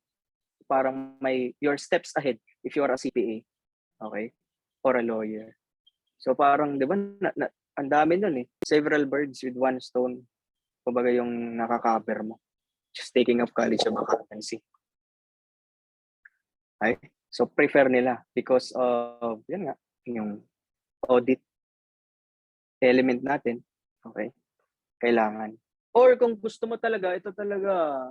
parang your steps ahead if you are a CPA, okay, or a lawyer. So parang, di ba, ang dami nun several birds with one stone, kumbaga yung nakaka-cover mo, just taking up College of Accountancy. Okay? So prefer nila because of yung audit element natin, okay? Kailangan. Or kung gusto mo talaga, ito talaga,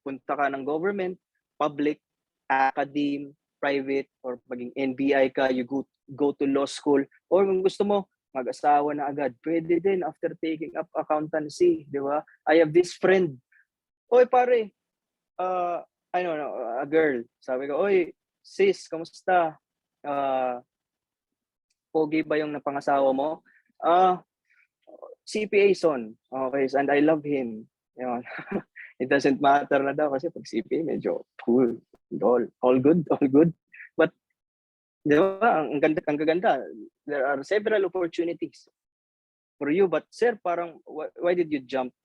punta ka ng government, public, academe, private, or maging NBI ka, you go to law school, or kung gusto mo, mag-asawa na agad, pwede din after taking up accountancy, di ba? I have this friend, oy pare, a girl, sabi ko, oy sis, kamusta? Pogi ba yung napangasawa mo? CPA son. Okay, and I love him. Yun. It doesn't matter na daw kasi pag CPA medyo cool. All good. But di ba, ang ganda. There are several opportunities for you, but sir, parang why did you jump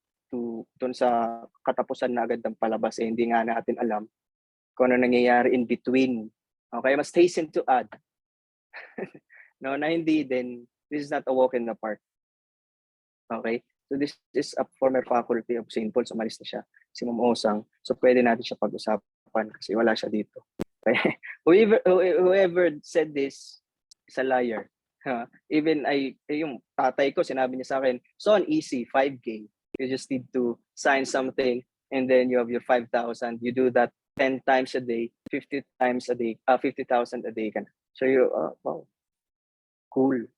dun sa katapusan na agad ng palabas? Hindi nga natin alam kung ano nangyayari in between. Okay, I must hasten to add. No, na hindi din, this is not a walk in the park. Okay? So this is a former faculty of St. Paul's, umalis na siya, si Ma'am Osang. So pwede natin siya pag-usapan kasi wala siya dito. Okay? Whoever said this is a liar. Even yung tatay ko, sinabi niya sa akin, son, easy, 5K. You just need to sign something and then you have your 5,000. You do that 10 times a day, 50 times a day, 50,000 a day ka na. So you, wow, cool.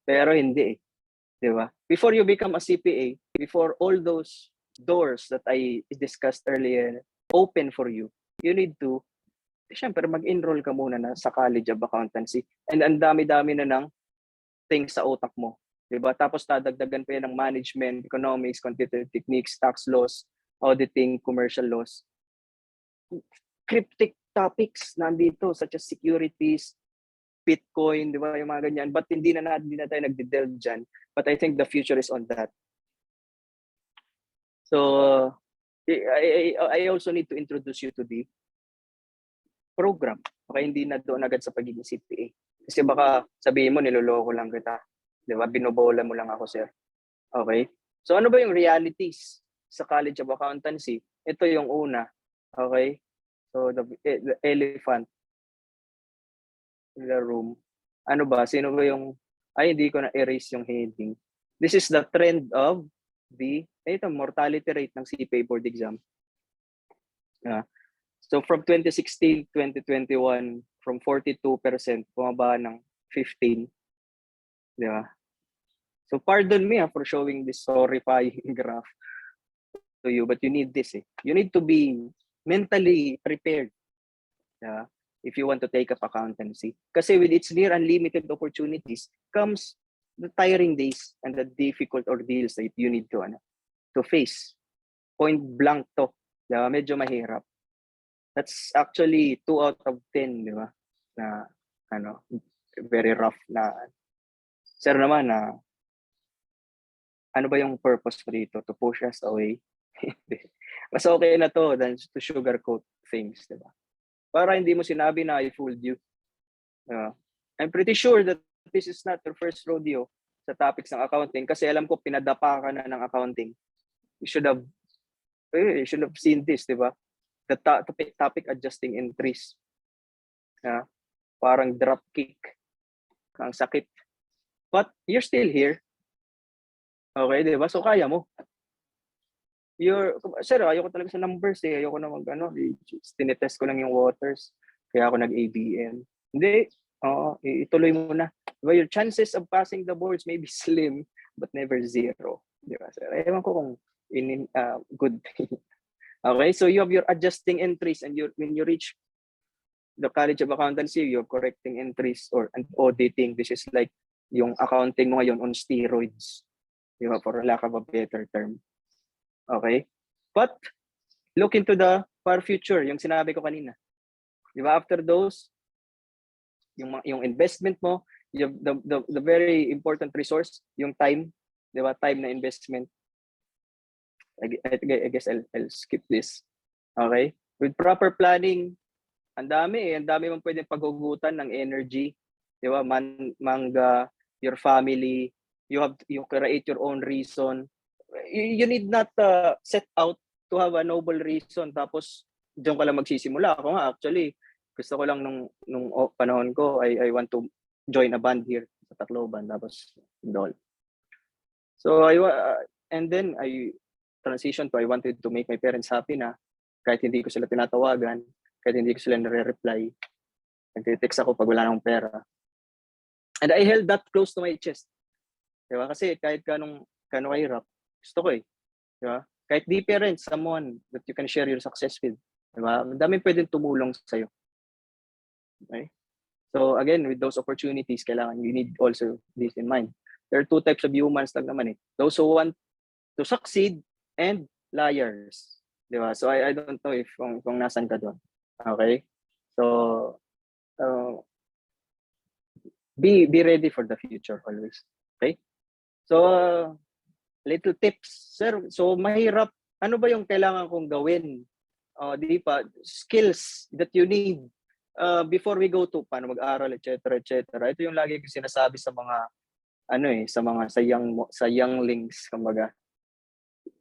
Pero hindi di ba? Before you become a CPA, before all those doors that I discussed earlier open for you, you need to, syempre mag-enroll ka muna na sa College of Accountancy. And ang dami-dami na ng things sa utak mo. Diba? Tapos dadagdagan pa yan ng management, economics, quantitative techniques, tax laws, auditing, commercial laws. Cryptic topics nandito such as securities, Bitcoin, di ba? Yung mga ganyan. But hindi na tayo nagde-delve dyan. But I think the future is on that. So, I also need to introduce you to the program. Okay, hindi na doon agad sa pagiging CPA. Kasi baka sabihin mo, niloloko lang kita. Di ba? Binobola mo lang ako, sir. Okay? So, ano ba yung realities sa College of Accountancy? Ito yung una. Okay? So, the elephant in the room. Ano ba? Sino ba yung... Ay, hindi ko na-erase yung heading. This is the trend of the mortality rate ng CPA board exam. So, from 2016, 2021, from 42%, bumaba ng 15%. Di ba? So, pardon me for showing this horrifying graph to you, but you need this. You need to be mentally prepared. if you want to take up accountancy. Kasi with its near unlimited opportunities comes the tiring days and the difficult ordeals that you need to face. Point blank to. Diba? Medyo mahirap. That's actually 2 out of 10, di ba? Na very rough na. Sir naman na ano ba yung purpose mo dito? To push us away? Mas okay na to than to sugarcoat things, di ba? Para hindi mo sinabi na I fooled you. I'm pretty sure that this is not your first rodeo sa topics ng accounting kasi alam ko pinadapa ka na ng accounting. You should have seen this, di ba? The topic adjusting entries. Parang drop kick. Ang sakit. But you're still here. Okay, di ba? So kaya mo. Sir, ayoko talaga sa numbers eh. Ayoko na tinetest ko lang yung waters. Kaya ako nag-ABM. Hindi. Ituloy mo na. Diba, your chances of passing the boards may be slim, but never zero. Di ba, sir? Ewan ko kung good. Okay, so you have your adjusting entries and when you reach the College of Accountancy, you're correcting entries and auditing. This is like yung accounting mo ngayon on steroids. Di ba, for lack of a better term. Okay? But look into the far future, yung sinabi ko kanina. Di ba, after those, yung investment mo, the very important resource, yung time, di ba, time na investment. I guess I'll skip this. Okay? With proper planning, ang dami mong pwedeng paghugutan ng energy, di ba? Manga, your family, you create your own reason. You need not set out to have a noble reason tapos diyan ka lang magsisimula. Ako nga actually gusto ko lang nung panahon ko I want to join a band here sa Tacloban tapos dol. So and then I transitioned to I wanted to make my parents happy na kahit hindi ko sila tinatawagan, kahit hindi ko sila nare-reply. Nagte-text ako pag wala nang pera. And I held that close to my chest. Diba? Kasi kahit kano kahirap, gusto ko eh. Diba? Kahit di parents, someone that you can share your success with. Diba? Madaming pwedeng tumulong sa'yo. Okay? So again, with those opportunities, kailangan you need also this in mind. There are 2 types of humans lang naman eh. Those who want to succeed and liars. Diba? So I don't know if kung nasan ka doon. Okay? So be ready for the future always. Okay? So little tips, sir. So mahirap. Ano ba yung kailangan kong gawin? Di pa skills that you need before we go to paano mag-aral, etc., etc. Ito yung lagi ko sinasabi sa mga sa mga younglings, kumbaga.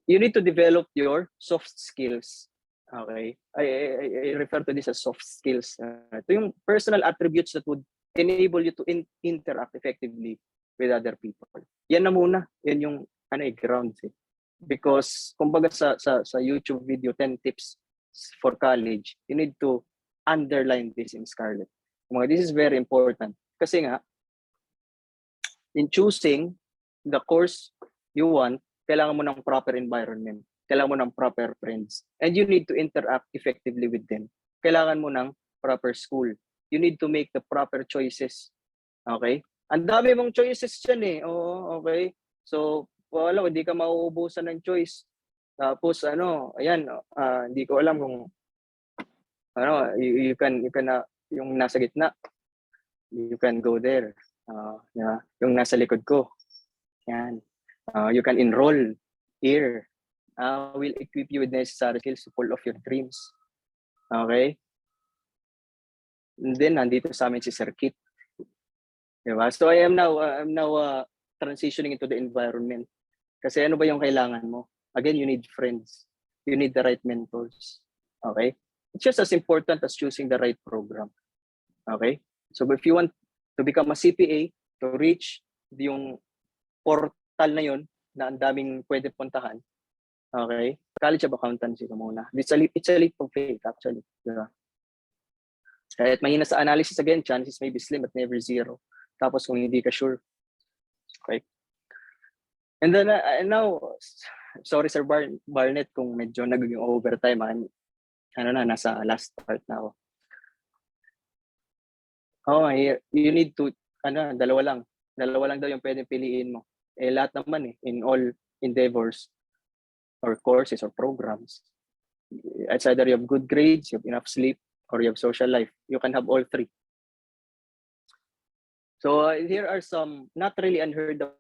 You need to develop your soft skills. Okay? I refer to this as soft skills. Ito yung personal attributes that would enable you to interact effectively with other people. Yan na muna. Yan yung grounds eh. Because kumbaga sa YouTube video 10 tips for college, you need to underline this in scarlet. This is very important. Kasi nga, in choosing the course you want, kailangan mo ng proper environment. Kailangan mo ng proper friends. And you need to interact effectively with them. Kailangan mo ng proper school. You need to make the proper choices. Okay? Ang dami mong choices dyan eh. Oo, okay? So, wala, hindi ka mauubusan ng choice. Tapos, hindi ko alam kung you can yung nasa gitna, you can go there. Yung nasa likod ko. Yan. You can enroll here. Will equip you with necessary skills to pull off your dreams. Okay? And then, nandito sa amin si Sir Kit. Diba? So, I am now transitioning into the environment. Kasi ano ba yung kailangan mo? Again, you need friends. You need the right mentors. Okay? It's just as important as choosing the right program. Okay? So, if you want to become a CPA, to reach yung portal na yun, na ang daming pwede puntahan, okay? College of Accountancy ka muna. It's a leap of faith, actually. Diba? Kahit mahina sa analysis, again, chances may be slim but never zero. Tapos kung hindi ka sure. Okay? And then, now, sorry Sir Barnett kung medyo naging overtime. Nasa last part na ako. You need to, dalawa lang daw yung pwedeng piliin mo. Lahat naman in all endeavors or courses or programs, it's either you have good grades, you have enough sleep, or you have social life. You can have all three. So here are some not really unheard of.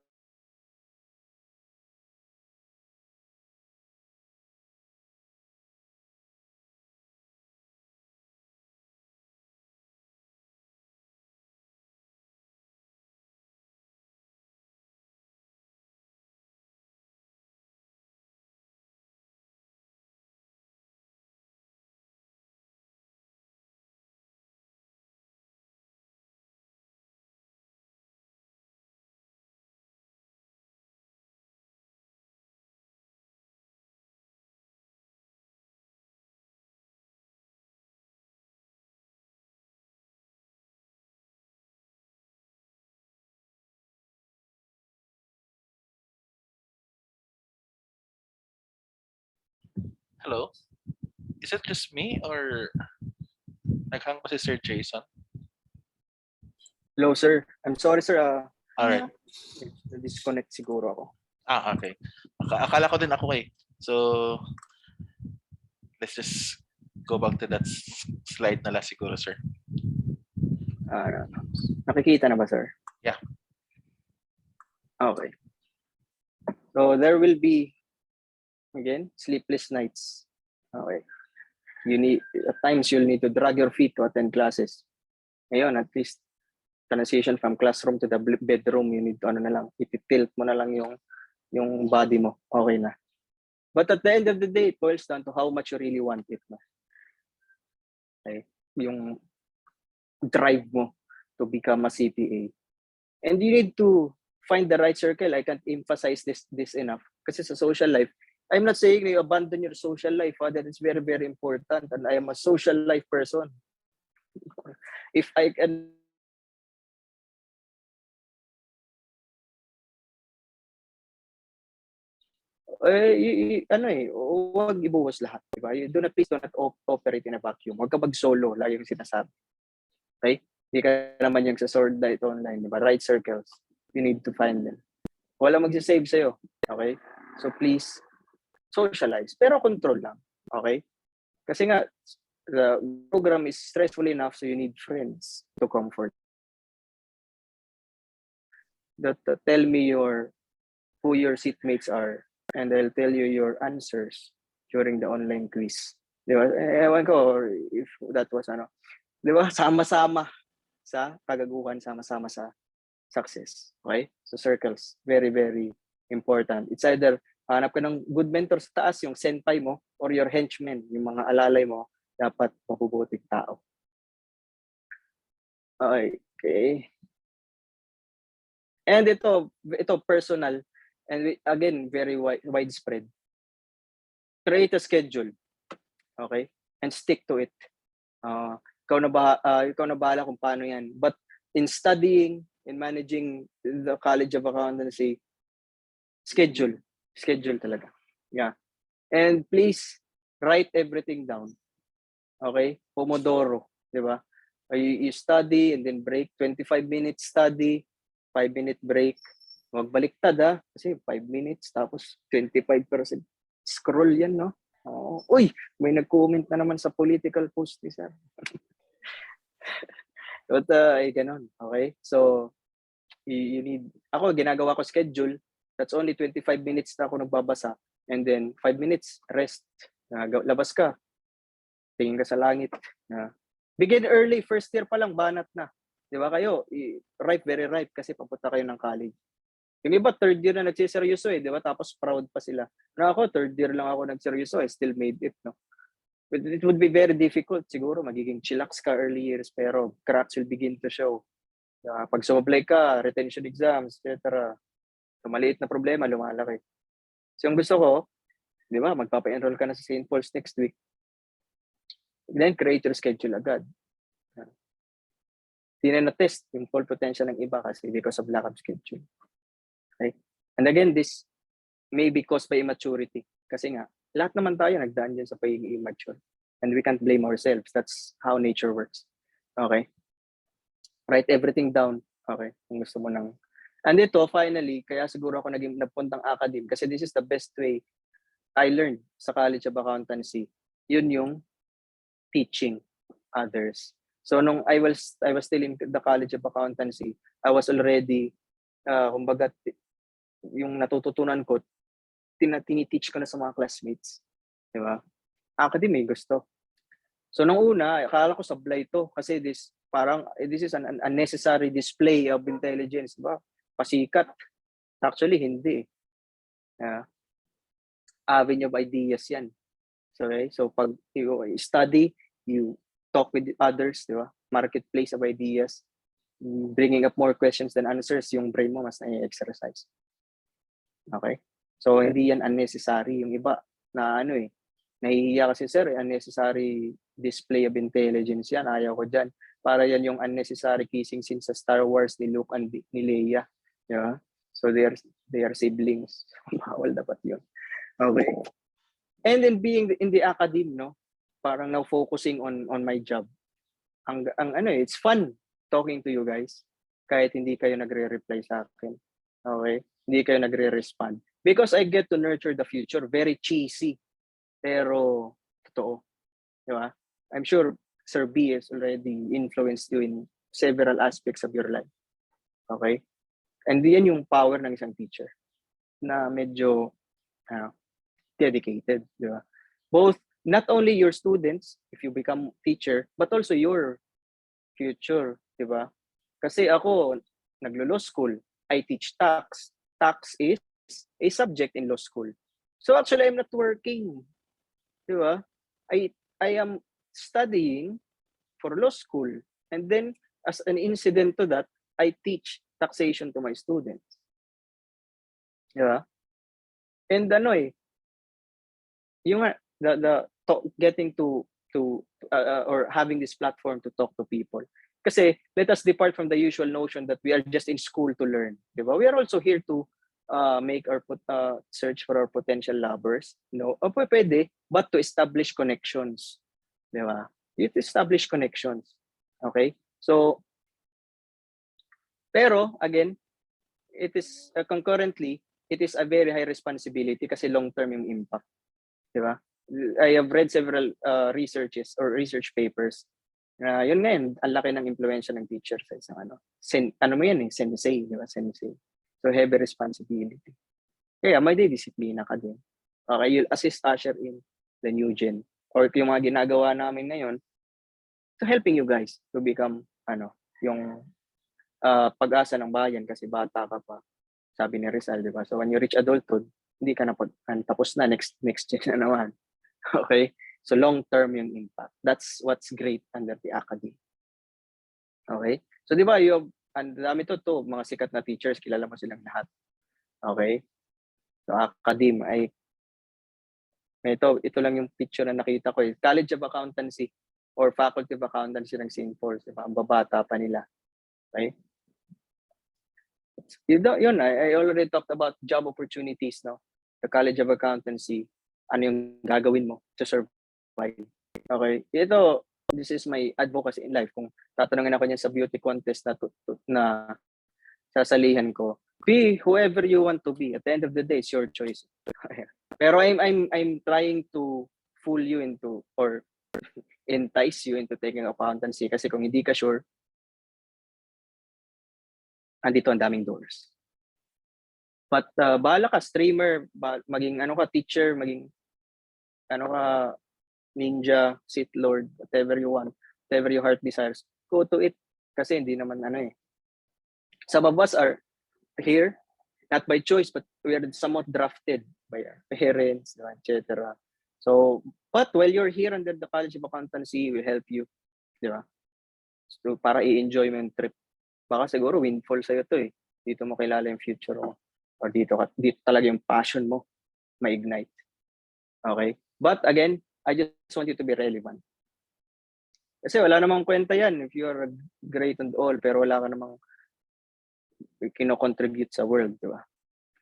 Hello? Is it just me or naghang pa si Sir Jason? Hello, sir. I'm sorry, sir. Alright. Disconnect siguro ako. Okay. Akala ko din ako eh. So, let's just go back to that slide na lang siguro, sir. Nakikita na ba, sir? Yeah. Okay. So there will be, again, sleepless nights. Okay. At times you'll need to drag your feet to attend classes. Ngayon, at least transition from classroom to the bedroom, you need to itilt mo na lang yung body mo. Okay na. But at the end of the day, it boils down to how much you really want it. No? Okay. Yung drive mo to become a CPA. And you need to find the right circle. I can't emphasize this enough. Kasi sa social life, I'm not saying you abandon your social life. That is very, very important. And I am a social life person. If I can huwag ibuhos lahat, di ba? Please do not operate in a vacuum. Huwag ka mag-solo, lagi yung sinasabi. Okay? Hindi ka naman yung sa sword light online, di ba? Right circles. You need to find them. Wala magsisave sa'yo. Okay? So please, socialize. Pero control lang. Okay? Kasi nga, the program is stressful enough so you need friends to comfort. Tell me who your seatmates are and I'll tell you your answers during the online quiz. Di ba? Ewan ko if that was di ba? Sama-sama sa kagaguhan, sama-sama sa success. Okay? So circles, very, very important. It's either hanap ka ng good mentor sa taas, yung senpai mo, or your henchmen, yung mga alalay mo, dapat mabubuting tao. Okay. And ito personal, and again, very widespread. Create a schedule. Okay? And stick to it. Ikaw na bahala kung paano yan. But in studying, in managing the College of Accountancy, schedule talaga. Yeah. And please write everything down. Okay? Pomodoro, di ba? You study and then break, 25 minutes study, 5-minute break. Magbaliktad kasi 5 minutes tapos 25% scroll yan, no? Uy, may nag-comment na naman sa political post ni sir. But ganun, okay? So you need, ako ginagawa ko schedule, that's only 25 minutes na ako nagbabasa and then 5 minutes rest. Labas ka, tingin ka sa langit. Begin early, first year pa lang banat na. Di ba kayo? Very ripe kasi papunta kayo ng college. Yung iba, third year na nagsiseryoso di ba? Tapos proud pa sila. Na ako, third year lang ako nagseryoso, I still made it, no? But it would be very difficult. Siguro, magiging chillax ka early years, pero cracks will begin to show. Pag sumablay ka, retention exams, etc. So, maliit na problema, lumalaki. So, yung gusto ko, di ba, magpapa-enroll ka na sa St. Paul's next week. Then, create your schedule agad. Hindi na na-test yung full potential ng iba kasi because of lack of schedule. Okay? And again, this may be caused by immaturity. Kasi nga, lahat naman tayo nagdaan dyan sa pagiging immature. And we can't blame ourselves. That's how nature works. Okay? Write everything down. Okay, kung gusto mo ng... And ito, finally, kaya siguro ako nagpuntang academe kasi this is the best way I learned sa College of Accountancy. Yun yung teaching others. So nung I was still in the College of Accountancy, I was already, kumbaga, yung natututunan ko, tiniteach ko na sa mga classmates. Di ba? Academe, gusto. So nung una, akala ko sablay to kasi this is an unnecessary display of intelligence, di ba? Pasikat. Actually, hindi. Avenue of ideas yan. So, okay? So pag you study, you talk with others, di ba? Marketplace of ideas, bringing up more questions than answers, yung brain mo mas na-exercise. Okay? So, hindi yan unnecessary. Yung iba na nahihiya kasi, sir, unnecessary display of intelligence yan. Ayaw ko dyan. Para yan yung unnecessary kissing scene sa Star Wars ni Luke and ni Leia. Yeah? So, they are siblings. Bawal dapat yun. Okay. And then being in the academe, no? Parang now focusing on my job. It's fun talking to you guys. Kahit hindi kayo nagre-reply sa akin. Okay? Hindi kayo nagre-respond. Because I get to nurture the future. Very cheesy. Pero, totoo. Di ba? I'm sure Sir B has already influenced you in several aspects of your life. Okay? And yan yung power ng isang teacher na medyo dedicated. Di ba? Both, not only your students, if you become teacher, but also your future. Di ba? Kasi ako, naglo-law school. I teach tax. Tax is a subject in law school. So actually, I'm not working. Di ba? I am studying for law school. And then, as an incident to that, I teach taxation to my students. Di ba? And yung getting to or having this platform to talk to people. Kasi let us depart from the usual notion that we are just in school to learn. Di ba? We are also here to make our search for our potential lovers. No, pwede, but to establish connections. Di ba? You establish connections. Okay? So, pero again, it is concurrently, it is a very high responsibility kasi long-term yung impact. Di ba? I have read several research papers. Yun ngayon, ang laki ng impluwensya ng teacher sa isang sensei, di ba? Sensei. So, heavy responsibility. Kaya may disiplina ka din. Okay, you'll assist usher in the new gen. Or yung mga ginagawa namin ngayon, to helping you guys to become, yung pag-asa ng bayan kasi bata ka pa. Sabi ni Rizal, di ba? So, when you reach adulthood, hindi ka na tapos na, next gen na naman. Okay? So, long-term yung impact. That's what's great under the academy. Okay? So, di ba, ang dami to, mga sikat na teachers, kilala mo silang lahat. Okay? So, academe, ito lang yung picture na nakita ko. College of Accountancy or Faculty of Accountancy ng St. Paul's. Diba? Ang babata pa nila. Okay? Yun, I already talked about job opportunities, no? The College of Accountancy, ano yung gagawin mo to survive. Okay? This is my advocacy in life. Kung tatanungin ako niyan sa beauty contest na sasalihan ko, be whoever you want to be. At the end of the day, it's your choice. Pero I'm trying to fool you into or entice you into taking accountancy kasi kung hindi ka sure, andito ang daming doors. But bahala ka, streamer, maging teacher, maging ninja, Sith Lord, whatever you want, whatever your heart desires, go to it. Kasi hindi naman Some of us are here, not by choice, but we are somewhat drafted by our parents, etc. So, but while you're here under the College of Accountancy, will help you, di ba? So, para i-enjoy mo yung trip. Baka siguro windfall sa'yo to Dito mo kilala yung future mo. Or dito talaga yung passion mo ma-ignite. Okay? But again, I just want you to be relevant. Kasi wala namang kwenta yan if you are great and all, pero wala ka namang kino-contribute sa world, di ba?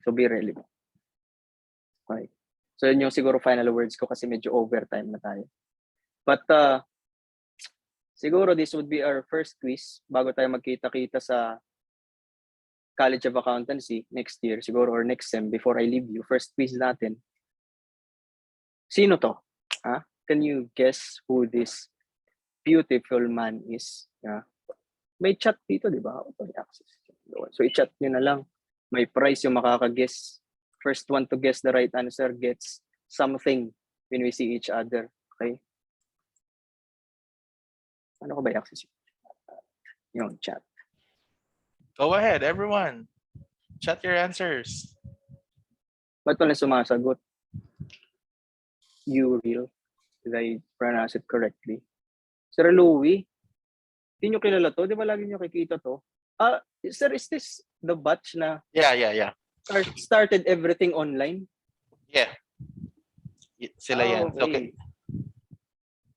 So be relevant. Okay. So yun yung siguro final words ko kasi medyo overtime na tayo. But siguro this would be our first quiz bago tayo magkita-kita sa College of Accountancy next year siguro or next sem before I leave you. First quiz natin. Sino to? Ha? Can you guess who this beautiful man is? Yeah. May chat dito, di ba? Access. So i-chat nyo na lang. May prize yung makaka-guess. First one to guess the right answer gets something when we see each other. Okay? Ano ko ba i-access? Yung chat. Go ahead, everyone. Chat your answers. Ba't pala sumasagot? You real. Did I pronounce it correctly? Sir Louie, hindi nyo kilala to? Di ba lagi nyo kikita to? Sir, is this the batch na Yeah. started everything online? Yeah. Sila yan. Okay.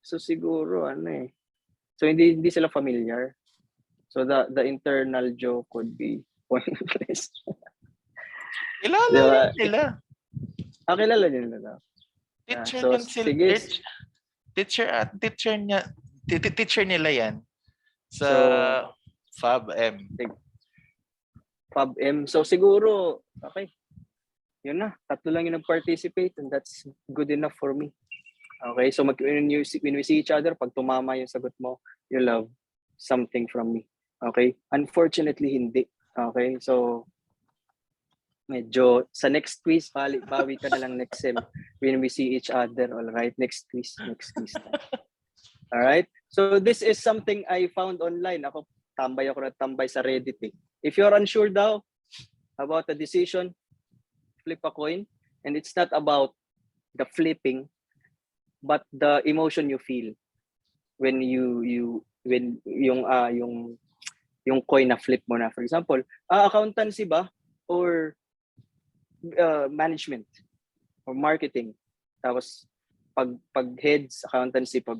So siguro So hindi sila familiar. So the internal joke could be pointless. Kilala Diba? nila. Kilala nila na. Teacher so yan sila. sige. Teacher nila yan. Sa So- FAB-M. FAB-M. So siguro, okay. Yun na. 3 lang yung nag-participate and that's good enough for me. Okay, so when we see each other, pag tumama yung sagot mo, you love something from me. Okay? Unfortunately, hindi. Okay, so medyo sa next quiz, bawi ka na lang next sem when we see each other. All right, next quiz. All right, so this is something I found online. Ako na tambay sa Reddit. If you're unsure daw about the decision, flip a coin, and it's not about the flipping, but the emotion you feel when when yung coin na flip mo na. For example, accountancy ba or management or marketing. Tapos pag heads accountancy, pag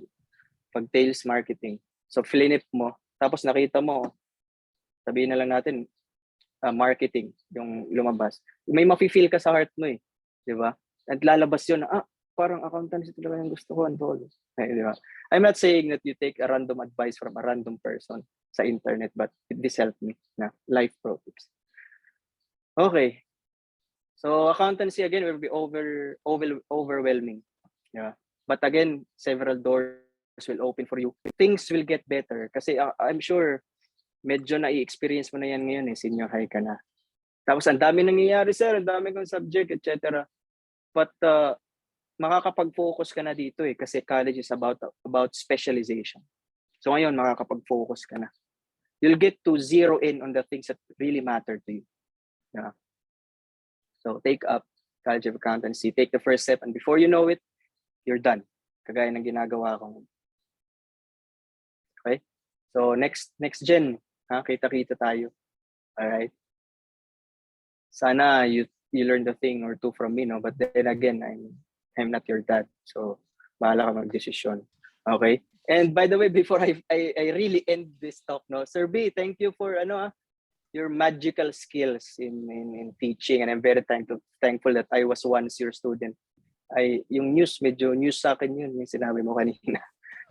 tails marketing. So flip mo, tapos nakita mo, sabihin na lang natin marketing yung lumabas. May mafe-feel ka sa heart mo 'di ba? At lalabas 'yun na parang accountancy talaga yung gusto ko. Di ba? I'm not saying that you take a random advice from a random person sa internet, but this helped me na life pro tips. Okay. So accountancy again will be overwhelming. Yeah. But again, several doors will open for you. Things will get better kasi I'm sure medyo na-experience mo na yan ngayon senior high ka na. Tapos ang dami nangyayari sir, ang dami kong subject, etc. But makakapag-focus ka na dito kasi college is about specialization. So ngayon makakapag-focus ka na. You'll get to zero in on the things that really matter to you. Yeah. So take up College of Accountancy, take the first step, and before you know it, you're done. Kagaya ng ginagawa ko. Okay? So next gen, kita-kita tayo. All right? Sana you learn the thing or two from me, no? But then again, I'm not your dad. So, bahala ka mag-desisyon. Okay? And by the way, before I really end this talk, no, Sir B, thank you for your magical skills in teaching, and I'm very thankful that I was once your student. Yung medyo news sa akin yun, yung sinabi mo kanina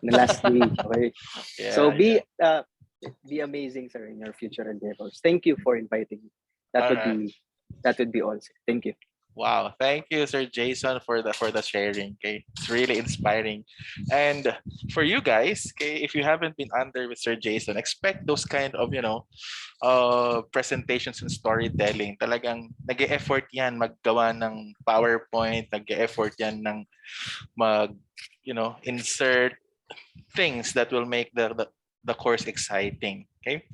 na last week. Okay? Yeah, So be amazing, sir, in your future endeavors. Thank you for inviting me. That would be all, sir. Thank you. Wow, thank you, Sir Jason, for the sharing. Okay, it's really inspiring. And for you guys, okay, if you haven't been under with Sir Jason, expect those kind of presentations and storytelling. Talagang nag-e-effort yan maggawa ng PowerPoint, nag-e-effort yan ng insert things that will make the course exciting. Okay,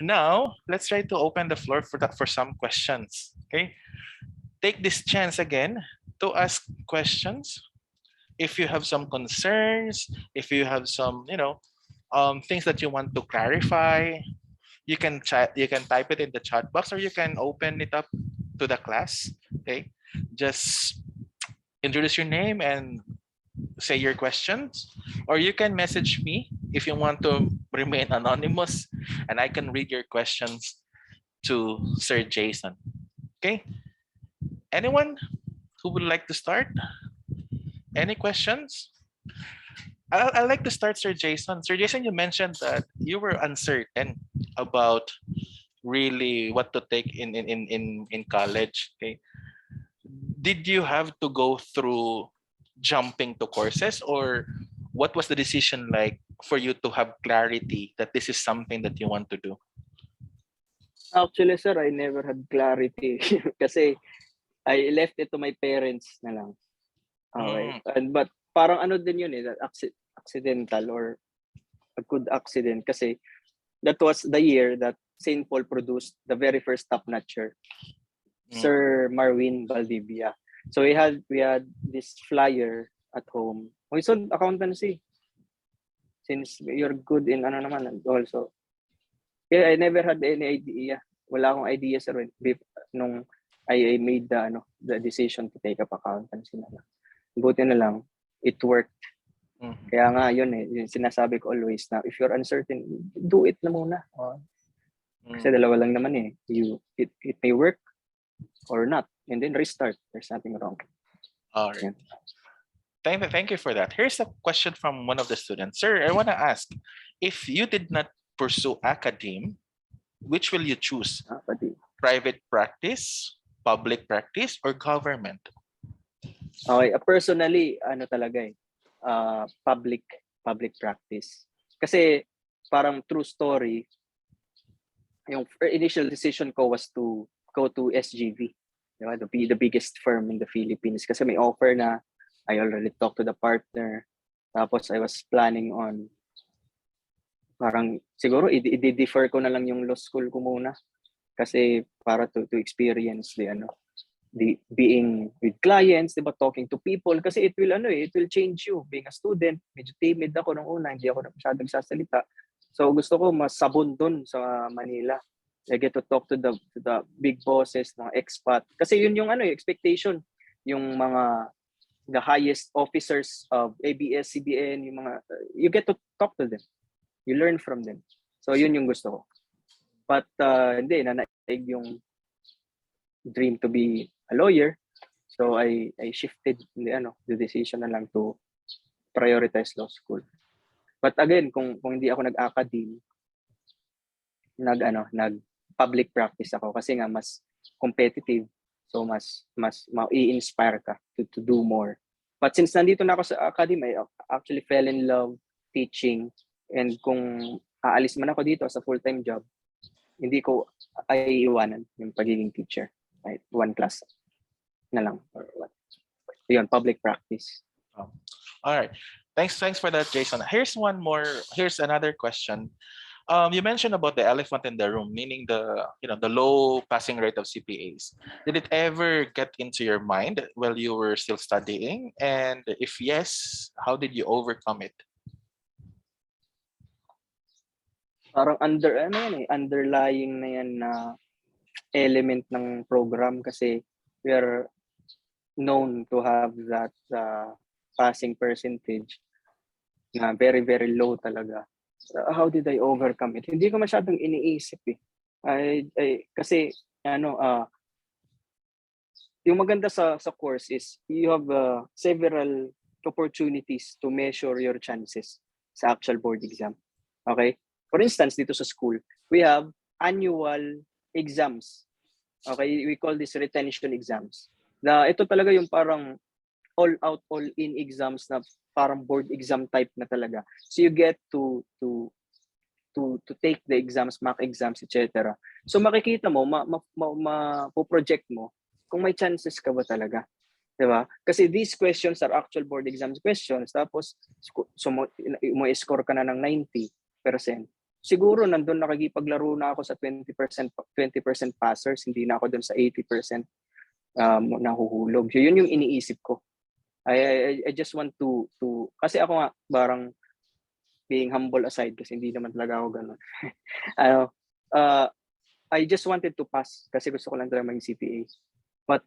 now let's try to open the floor for some questions. Okay. Take this chance again to ask questions. If you have some concerns, if you have some, things that you want to clarify, you can type it in the chat box, or you can open it up to the class. Okay, just introduce your name and say your questions, or you can message me if you want to remain anonymous, and I can read your questions to Sir Jason. Okay. Anyone who would like to start? Any questions? I'd like to start, Sir Jason. Sir Jason, you mentioned that you were uncertain about really what to take in college. Okay. Did you have to go through jumping to courses, or what was the decision like for you to have clarity that this is something that you want to do? Actually, sir, I never had clarity kasi I left it to my parents na lang. Okay. Mm, But parang ano din yun that accidental or a good accident kasi that was the year that St. Paul produced the very first top notcher, mm, Sir Marwin Valdivia. So we had this flyer at home. We saw accountancy since you're good in ano naman also. Yeah, I never had any idea. Wala akong idea sir nung I made the decision to take up accountancy na lang. Buti na lang it worked. mm, Kaya nga yun yung sinasabi ko always na if you're uncertain, do it na muna. Kasi mm. dalawa lang naman it may work or not and then restart. There's nothing wrong. All right. Yeah. Thank you for that. Here's a question from one of the students. Sir, I want to ask, if you did not pursue academe, which will you choose? Pati. Private practice, public practice, or government? Okay, personally talaga public practice. Kasi parang true story, yung initial decision ko was to go to SGV. Diba? The biggest firm in the Philippines kasi may offer na. I already talked to the partner. Tapos I was planning on parang siguro i-defer ko na lang yung law school ko muna kasi para to experience the being with clients, diba, talking to people kasi it will change you. Being a student, medyo timid ako nung una, hindi ako masyadong sasalita. So gusto ko mas sabon dun sa Manila. I get to talk to the big bosses, mga expat. Kasi yun yung expectation, yung mga the highest officers of ABS-CBN, yung mga you get to talk to them. You learn from them. So yun yung gusto ko. But hindi nanaig yung dream to be a lawyer. So I shifted the decision na lang to prioritize law school. But again, kung hindi ako nag-academe, nag public practice ako kasi nga mas competitive. So mas ma-i-inspire ka to do more. But since nandito na ako sa academy, I actually fell in love teaching, and kung aalis man ako dito sa full-time job, hindi ko ay iwanan yung pagiging teacher. Right? One class na lang or what. Yun, public practice. All right. Thanks for that, Jason. Here's another question. You mentioned about the elephant in the room, meaning the low passing rate of CPAs. Did it ever get into your mind while you were still studying? And if yes, how did you overcome it? Parang underlying na yan na element ng program kasi we are known to have that passing percentage na very, very low talaga. How did I overcome it? Hindi ko masyadong iniisip kasi yung maganda sa course is you have several opportunities to measure your chances sa actual board exam. Okay? For instance, dito sa school, we have annual exams. Okay? We call this retention exams. Ito talaga yung parang all-out, all-in exams na parang board exam type na talaga. So you get to take the exams, mock exams, etc. So makikita mo, project mo kung may chances ka ba talaga. 'Di ba? Kasi these questions are actual board exams questions. Tapos mo score ka na ng 90%. Siguro nandun nakikipaglaro na ako sa 20% passers, hindi na ako dun sa 80% nahuhulog. So yun yung iniisip ko. I just want to kasi ako nga parang being humble aside kasi hindi naman talaga ako ganun. I just wanted to pass kasi gusto ko lang talaga maging CPA. But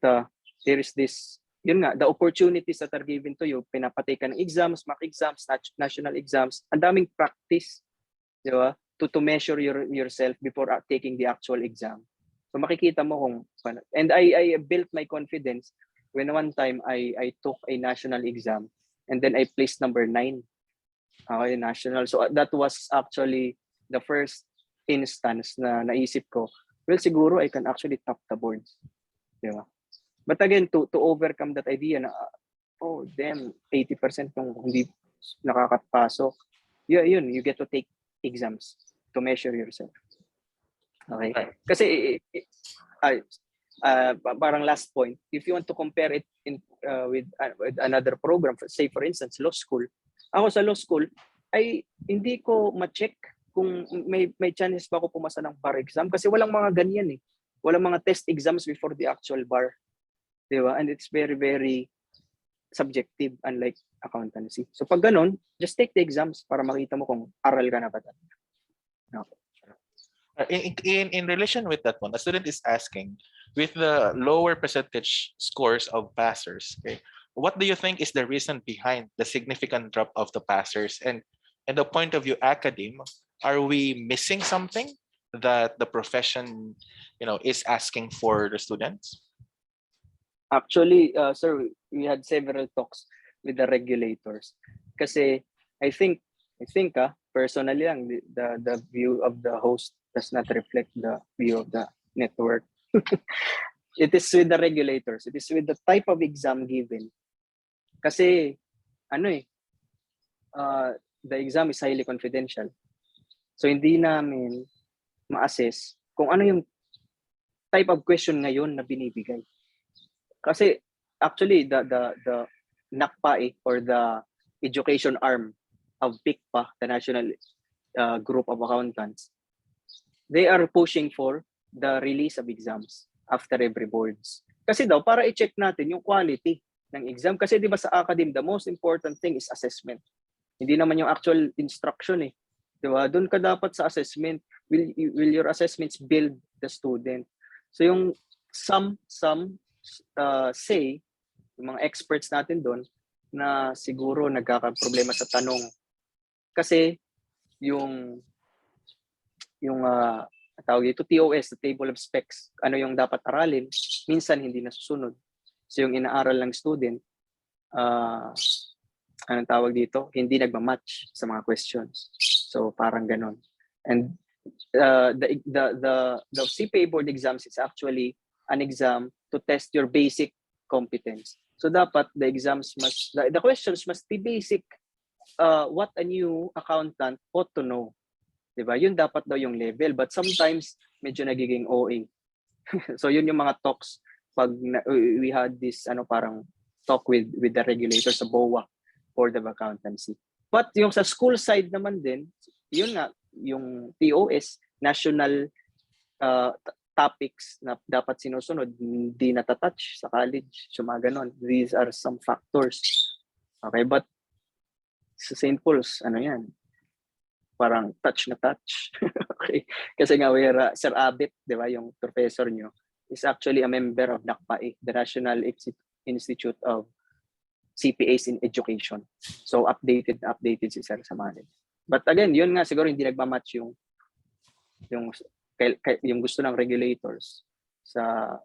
there is this, yun nga, the opportunities that are given to you, pinapatay ka ng exams, mock exams, national exams, ang daming practice, di ba? To measure yourself before taking the actual exam. So makikita mo kung and I built my confidence when one time I took a national exam and then I placed number 9. Okay, national. So that was actually the first instance na naisip ko, well, siguro I can actually top the boards. Di ba? But again, to overcome that idea na, oh, damn, 80% yung hindi nakakapasok. Yun, you get to take exams to measure yourself. Okay? Right. Kasi, parang last point, if you want to compare it with another program, say for instance, law school. Ako sa law school, ay hindi ko ma-check kung may chances ba ako pumasa ng bar exam kasi walang mga ganyan eh. Walang mga test exams before the actual bar. Diba? And it's very, very subjective, unlike accountancy. So pag ganun, just take the exams para makita mo kung aral ka na ba talaga. In relation with that one, a student is asking, with the lower percentage scores of passers, okay, what do you think is the reason behind the significant drop of the passers? And the point of view academe, are we missing something that the profession, is asking for the students? Actually, sir, we had several talks with the regulators. Kasi I think personally lang, the view of the host does not reflect the view of the network. It is with the regulators. It is with the type of exam given. Kasi, the exam is highly confidential. So, hindi namin ma-assess kung ano yung type of question ngayon na binibigay. Kasi, actually, the NACPA or the education arm of PICPA, the National Group of Accountants, they are pushing for the release of exams after every boards. Kasi daw, para i-check natin yung quality ng exam. Kasi di ba sa academe, the most important thing is assessment. Hindi naman yung actual instruction eh. Di ba? Doon ka dapat sa assessment. Will your assessments build the student? So yung some say, yung mga experts natin doon, na siguro nagkakaproblema sa tanong. Kasi yung tawag ito TOS, the table of specs, ano yung dapat aralin, minsan hindi nasusunod. So yung inaaral ng student, anong tawag dito, hindi nagma-match sa mga questions. So parang ganon. And the CPA board exams is actually an exam to test your basic competence. So dapat the questions must be basic. What a new accountant ought to know. Diba? Yun dapat daw yung level. But sometimes, medyo nagiging OA. So yun yung mga talks pag we had this parang talk with the regulator sa BOA for the accountancy. But yung sa school side naman din, yun nga, yung TOS, national topics na dapat sinusunod, hindi natatouch sa college. So mga ganon. These are some factors. Okay, but sa St. Paul's, yan? Parang touch na touch. Okay. Kasi nga, Sir Abit, di ba, yung professor nyo, is actually a member of NACPA, the National Institute of CPAs in Education. So, updated si Sir Samarin. But again, yun nga, siguro hindi nagmamatch yung gusto ng regulators sa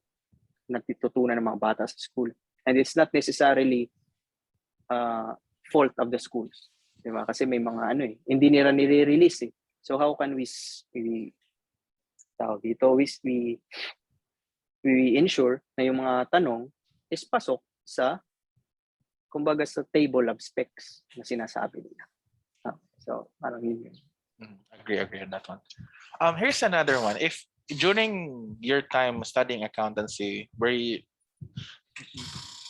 natututunan ng mga bata sa school. And it's not necessarily fault of the schools. Diba? Kasi may mga hindi nila nire-release eh. So how can we ensure na yung mga tanong is pasok sa kumbaga sa table of specs na sinasabi nila. So parang yun. Agree on that one. Here's another one. If during your time studying accountancy,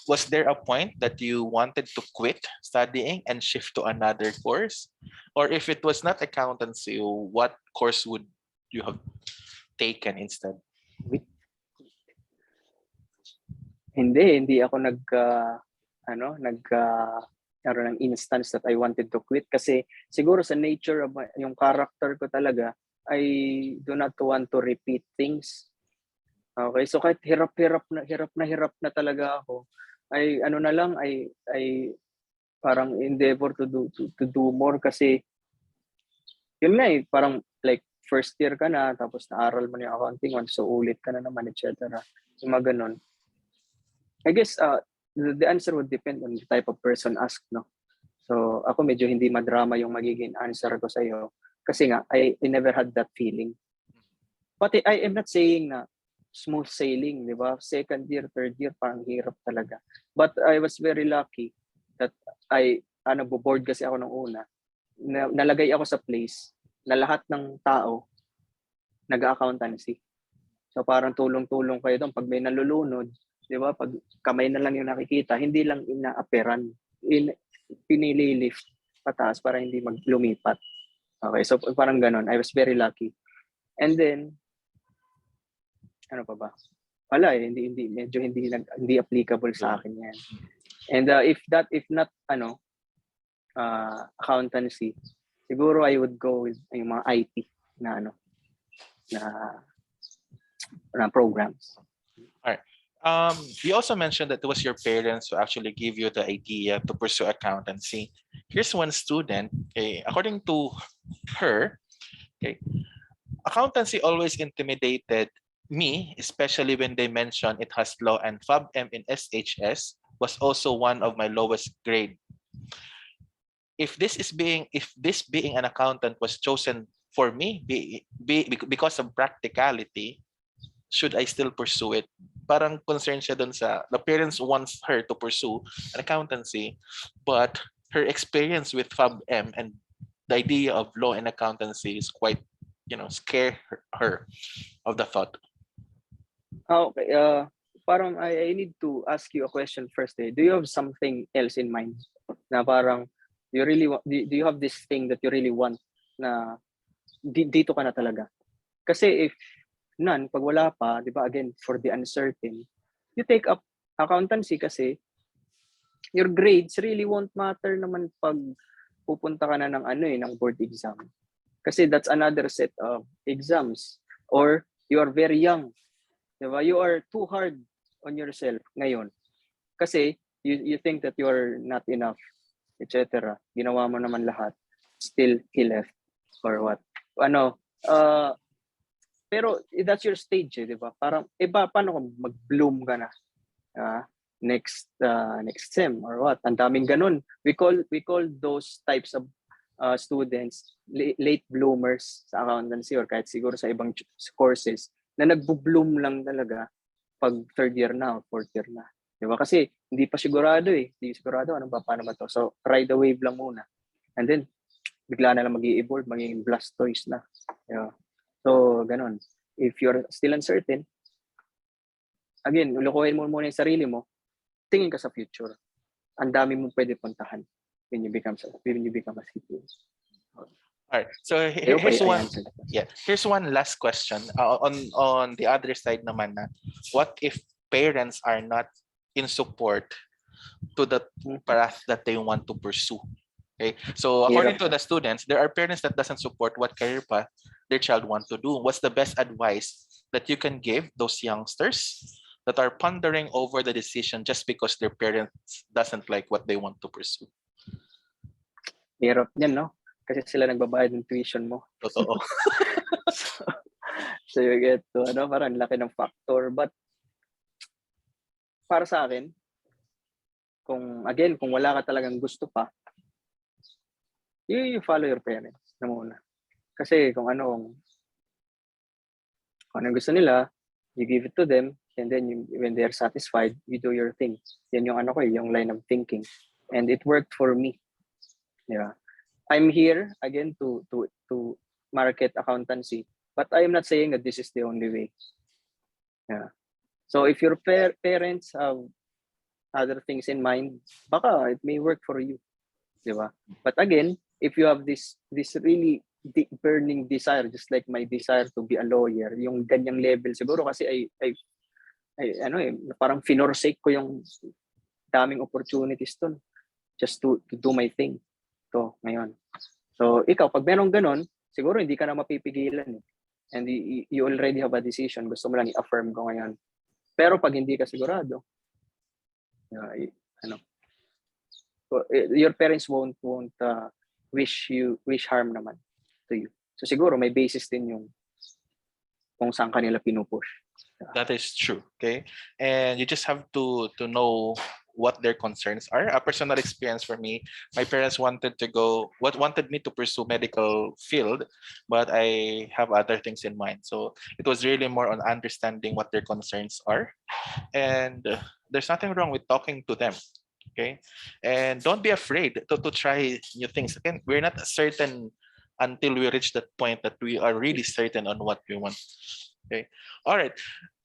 was there a point that you wanted to quit studying and shift to another course? Or if it was not accountancy, what course would you have taken instead? Hindi ako ng instance that I wanted to quit kasi siguro sa nature of yung character ko talaga, I do not want to repeat things. Okay, so kahit hirap na talaga ako, I parang endeavor to do more kasi yun nga parang like first year ka na tapos naaral mo yung accounting one, so ulit ka na naman, etc. Yung mga ganun. I guess the answer would depend on the type of person asked, no? So ako medyo hindi madrama yung magiging answer ko sa iyo kasi nga I never had that feeling. But I am not saying na smooth sailing, di ba? Second year, third year, parang hirap talaga. But I was very lucky that board kasi ako nung una. Nalagay ako sa place na lahat ng tao nag-accountancy. So parang tulong-tulong kayo doon pag may nalulunod, di ba? Pag kamay na lang yung nakikita, hindi lang inaaperan. Pinili lift pataas para hindi maglumipat. Okay, so parang ganon. I was very lucky. And then, ano pa ba? Wala medyo hindi applicable sa akin yan. And if not accountancy, siguro I would go with yung mga IT na programs. You also mentioned that it was your parents who actually gave you the idea to pursue accountancy. Here's one student, okay, according to her, okay, accountancy always intimidated me, especially when they mentioned it has law and FABM in SHS was also one of my lowest grade. If this being an accountant was chosen for me because of practicality, should I still pursue it? Parang concerned siya dun sa the parents wants her to pursue an accountancy, but her experience with FABM and the idea of law and accountancy is quite, scare her of the thought. Okay, parang I need to ask you a question first. Do you have something else in mind? Na parang you really do you have this thing that you really want na dito ka na talaga? Kasi if none, pag wala pa, di ba, again, for the uncertain, you take up accountancy kasi your grades really won't matter naman pag pupunta ka na ng board exam. Kasi that's another set of exams. Or you are very young. Di ba? You are too hard on yourself ngayon. Kasi you think that you are not enough, etc. Ginawa mo naman lahat. Still, he left. Or what? Pero that's your stage, di ba? Parang paano kung mag-bloom ka na next sem or what? Ang daming ganun. We call those types of students late bloomers sa accountancy or kahit siguro sa ibang courses na nagbo-bloom lang talaga pag third year na o fourth year na. Di ba? Kasi hindi pa sigurado Hindi sigurado paano ba to. So ride the wave lang muna. And then bigla na lang mag-i-evolve, magiging Blastoise na. Di ba? So, ganun. If you're still uncertain, again, lukuhin mo muna yung sarili mo, tingin ka sa future. Ang dami mong pwede puntahan when you become a CPA. All right. So here's one last question. On the other side naman na, what if parents are not in support to the path that they want to pursue? Okay, so according to the students, there are parents that doesn't support what career path their child want to do. What's the best advice that you can give those youngsters that are pondering over the decision just because their parents doesn't like what they want to pursue? Hirap yan, no? Kasi sila nagbabayad ng tuition mo. Totoo. So you get to, parang laki ng factor. But para sa akin, kung wala ka talagang gusto pa, you follow your parents na muna. Kasi kung ano gusto nila, you give it to them, and then when they're satisfied, you do your thing. Yan yung yung line of thinking. And it worked for me. Yeah. I'm here again to market accountancy, but I am not saying that this is the only way. Yeah. So if your parents have other things in mind, baka it may work for you. Diba? But again, if you have this really deep burning desire, just like my desire to be a lawyer, yung ganyang level siguro kasi parang finorsake ko yung daming opportunities to just to do my thing to ngayon. So ikaw, pag merong ganon, siguro hindi ka na mapipigilan and you already have a decision, gusto mo lang i-affirm ko ngayon. Pero pag hindi ka sigurado, your parents won't wish harm naman to you. So siguro may basis din yung kung saan kanila pinupush. That is true. Okay, and you just have to know what their concerns are. A personal experience for me, my parents wanted me to pursue medical field, but I have other things in mind. So it was really more on understanding what their concerns are. And there's nothing wrong with talking to them. Okay. And don't be afraid to try new things. Again, we're not certain until we reach that point that we are really certain on what we want. Okay. All right.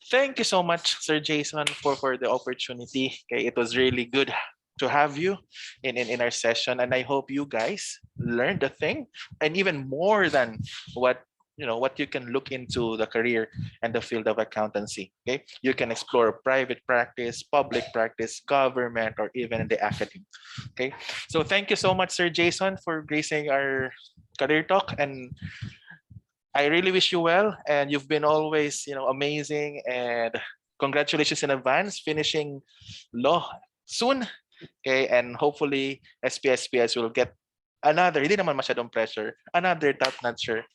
Thank you so much, Sir Jason, for the opportunity. Okay. It was really good to have you in our session. And I hope you guys learned a thing, and even more than what what you can look into the career and the field of accountancy. Okay. You can explore private practice, public practice, government, or even in the academy. Okay. So thank you so much, Sir Jason, for gracing our career talk, and I really wish you well, and you've been always, amazing, and congratulations in advance finishing law soon. Okay, and hopefully SPSPS will get another, hindi naman masyadong pressure, another top notcher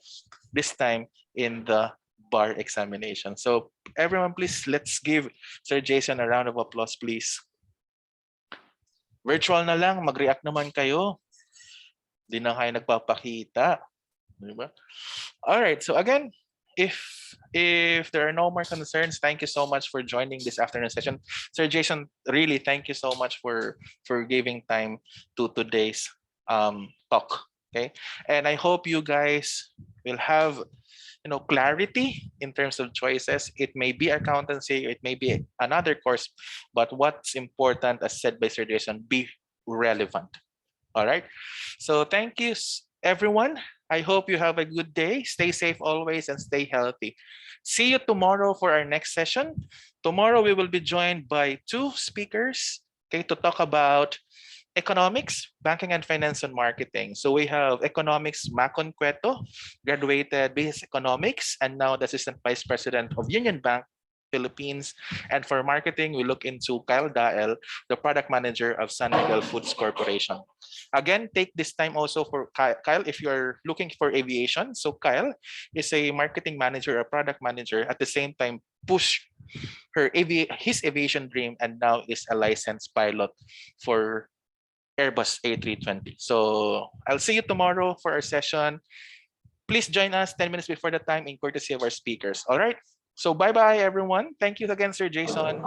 this time in the bar examination. So everyone, please, let's give Sir Jason a round of applause, please. Virtual na lang, mag-react naman kayo. Di na kayo nagpapakita. Diba? All right, so again, if there are no more concerns, thank you so much for joining this afternoon session. Sir Jason, really thank you so much for giving time to today's talk. Okay, and I hope you guys will have clarity in terms of choices. It may be accountancy, it may be another course, but what's important, as said by Sir Jason, be relevant. All right, so thank you everyone. I hope you have a good day. Stay safe always and stay healthy. See you tomorrow for our next session. Tomorrow we will be joined by two speakers, okay, to talk about economics, banking and finance and marketing. So we have economics Macon Cueto, graduated business economics, and now the assistant vice president of Union Bank Philippines. And for marketing, we look into Kyle Dael, the product manager of San Miguel Foods Corporation. Again, take this time also for Kyle if you're looking for aviation. So Kyle is a marketing manager, a product manager, at the same time push his aviation dream, and now is a licensed pilot for Airbus A320. So I'll see you tomorrow for our session. Please join us 10 minutes before the time in courtesy of our speakers. All right. So bye-bye, everyone. Thank you again, Sir Jason.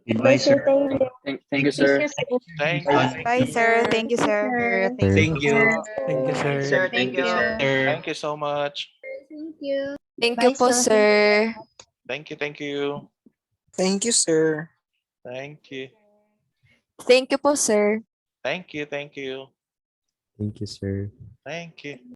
Goodbye, sir. Thank you, sir. Thank you. Bye, sir. Thank you, sir. Thank you. Thank you, sir. Thank you, sir. Thank you so much. Thank you. Thank you po, sir. Thank you. Thank you. Thank you, sir. Thank you. Thank you po, sir. Thank you. Thank you. Thank you, sir. Thank you.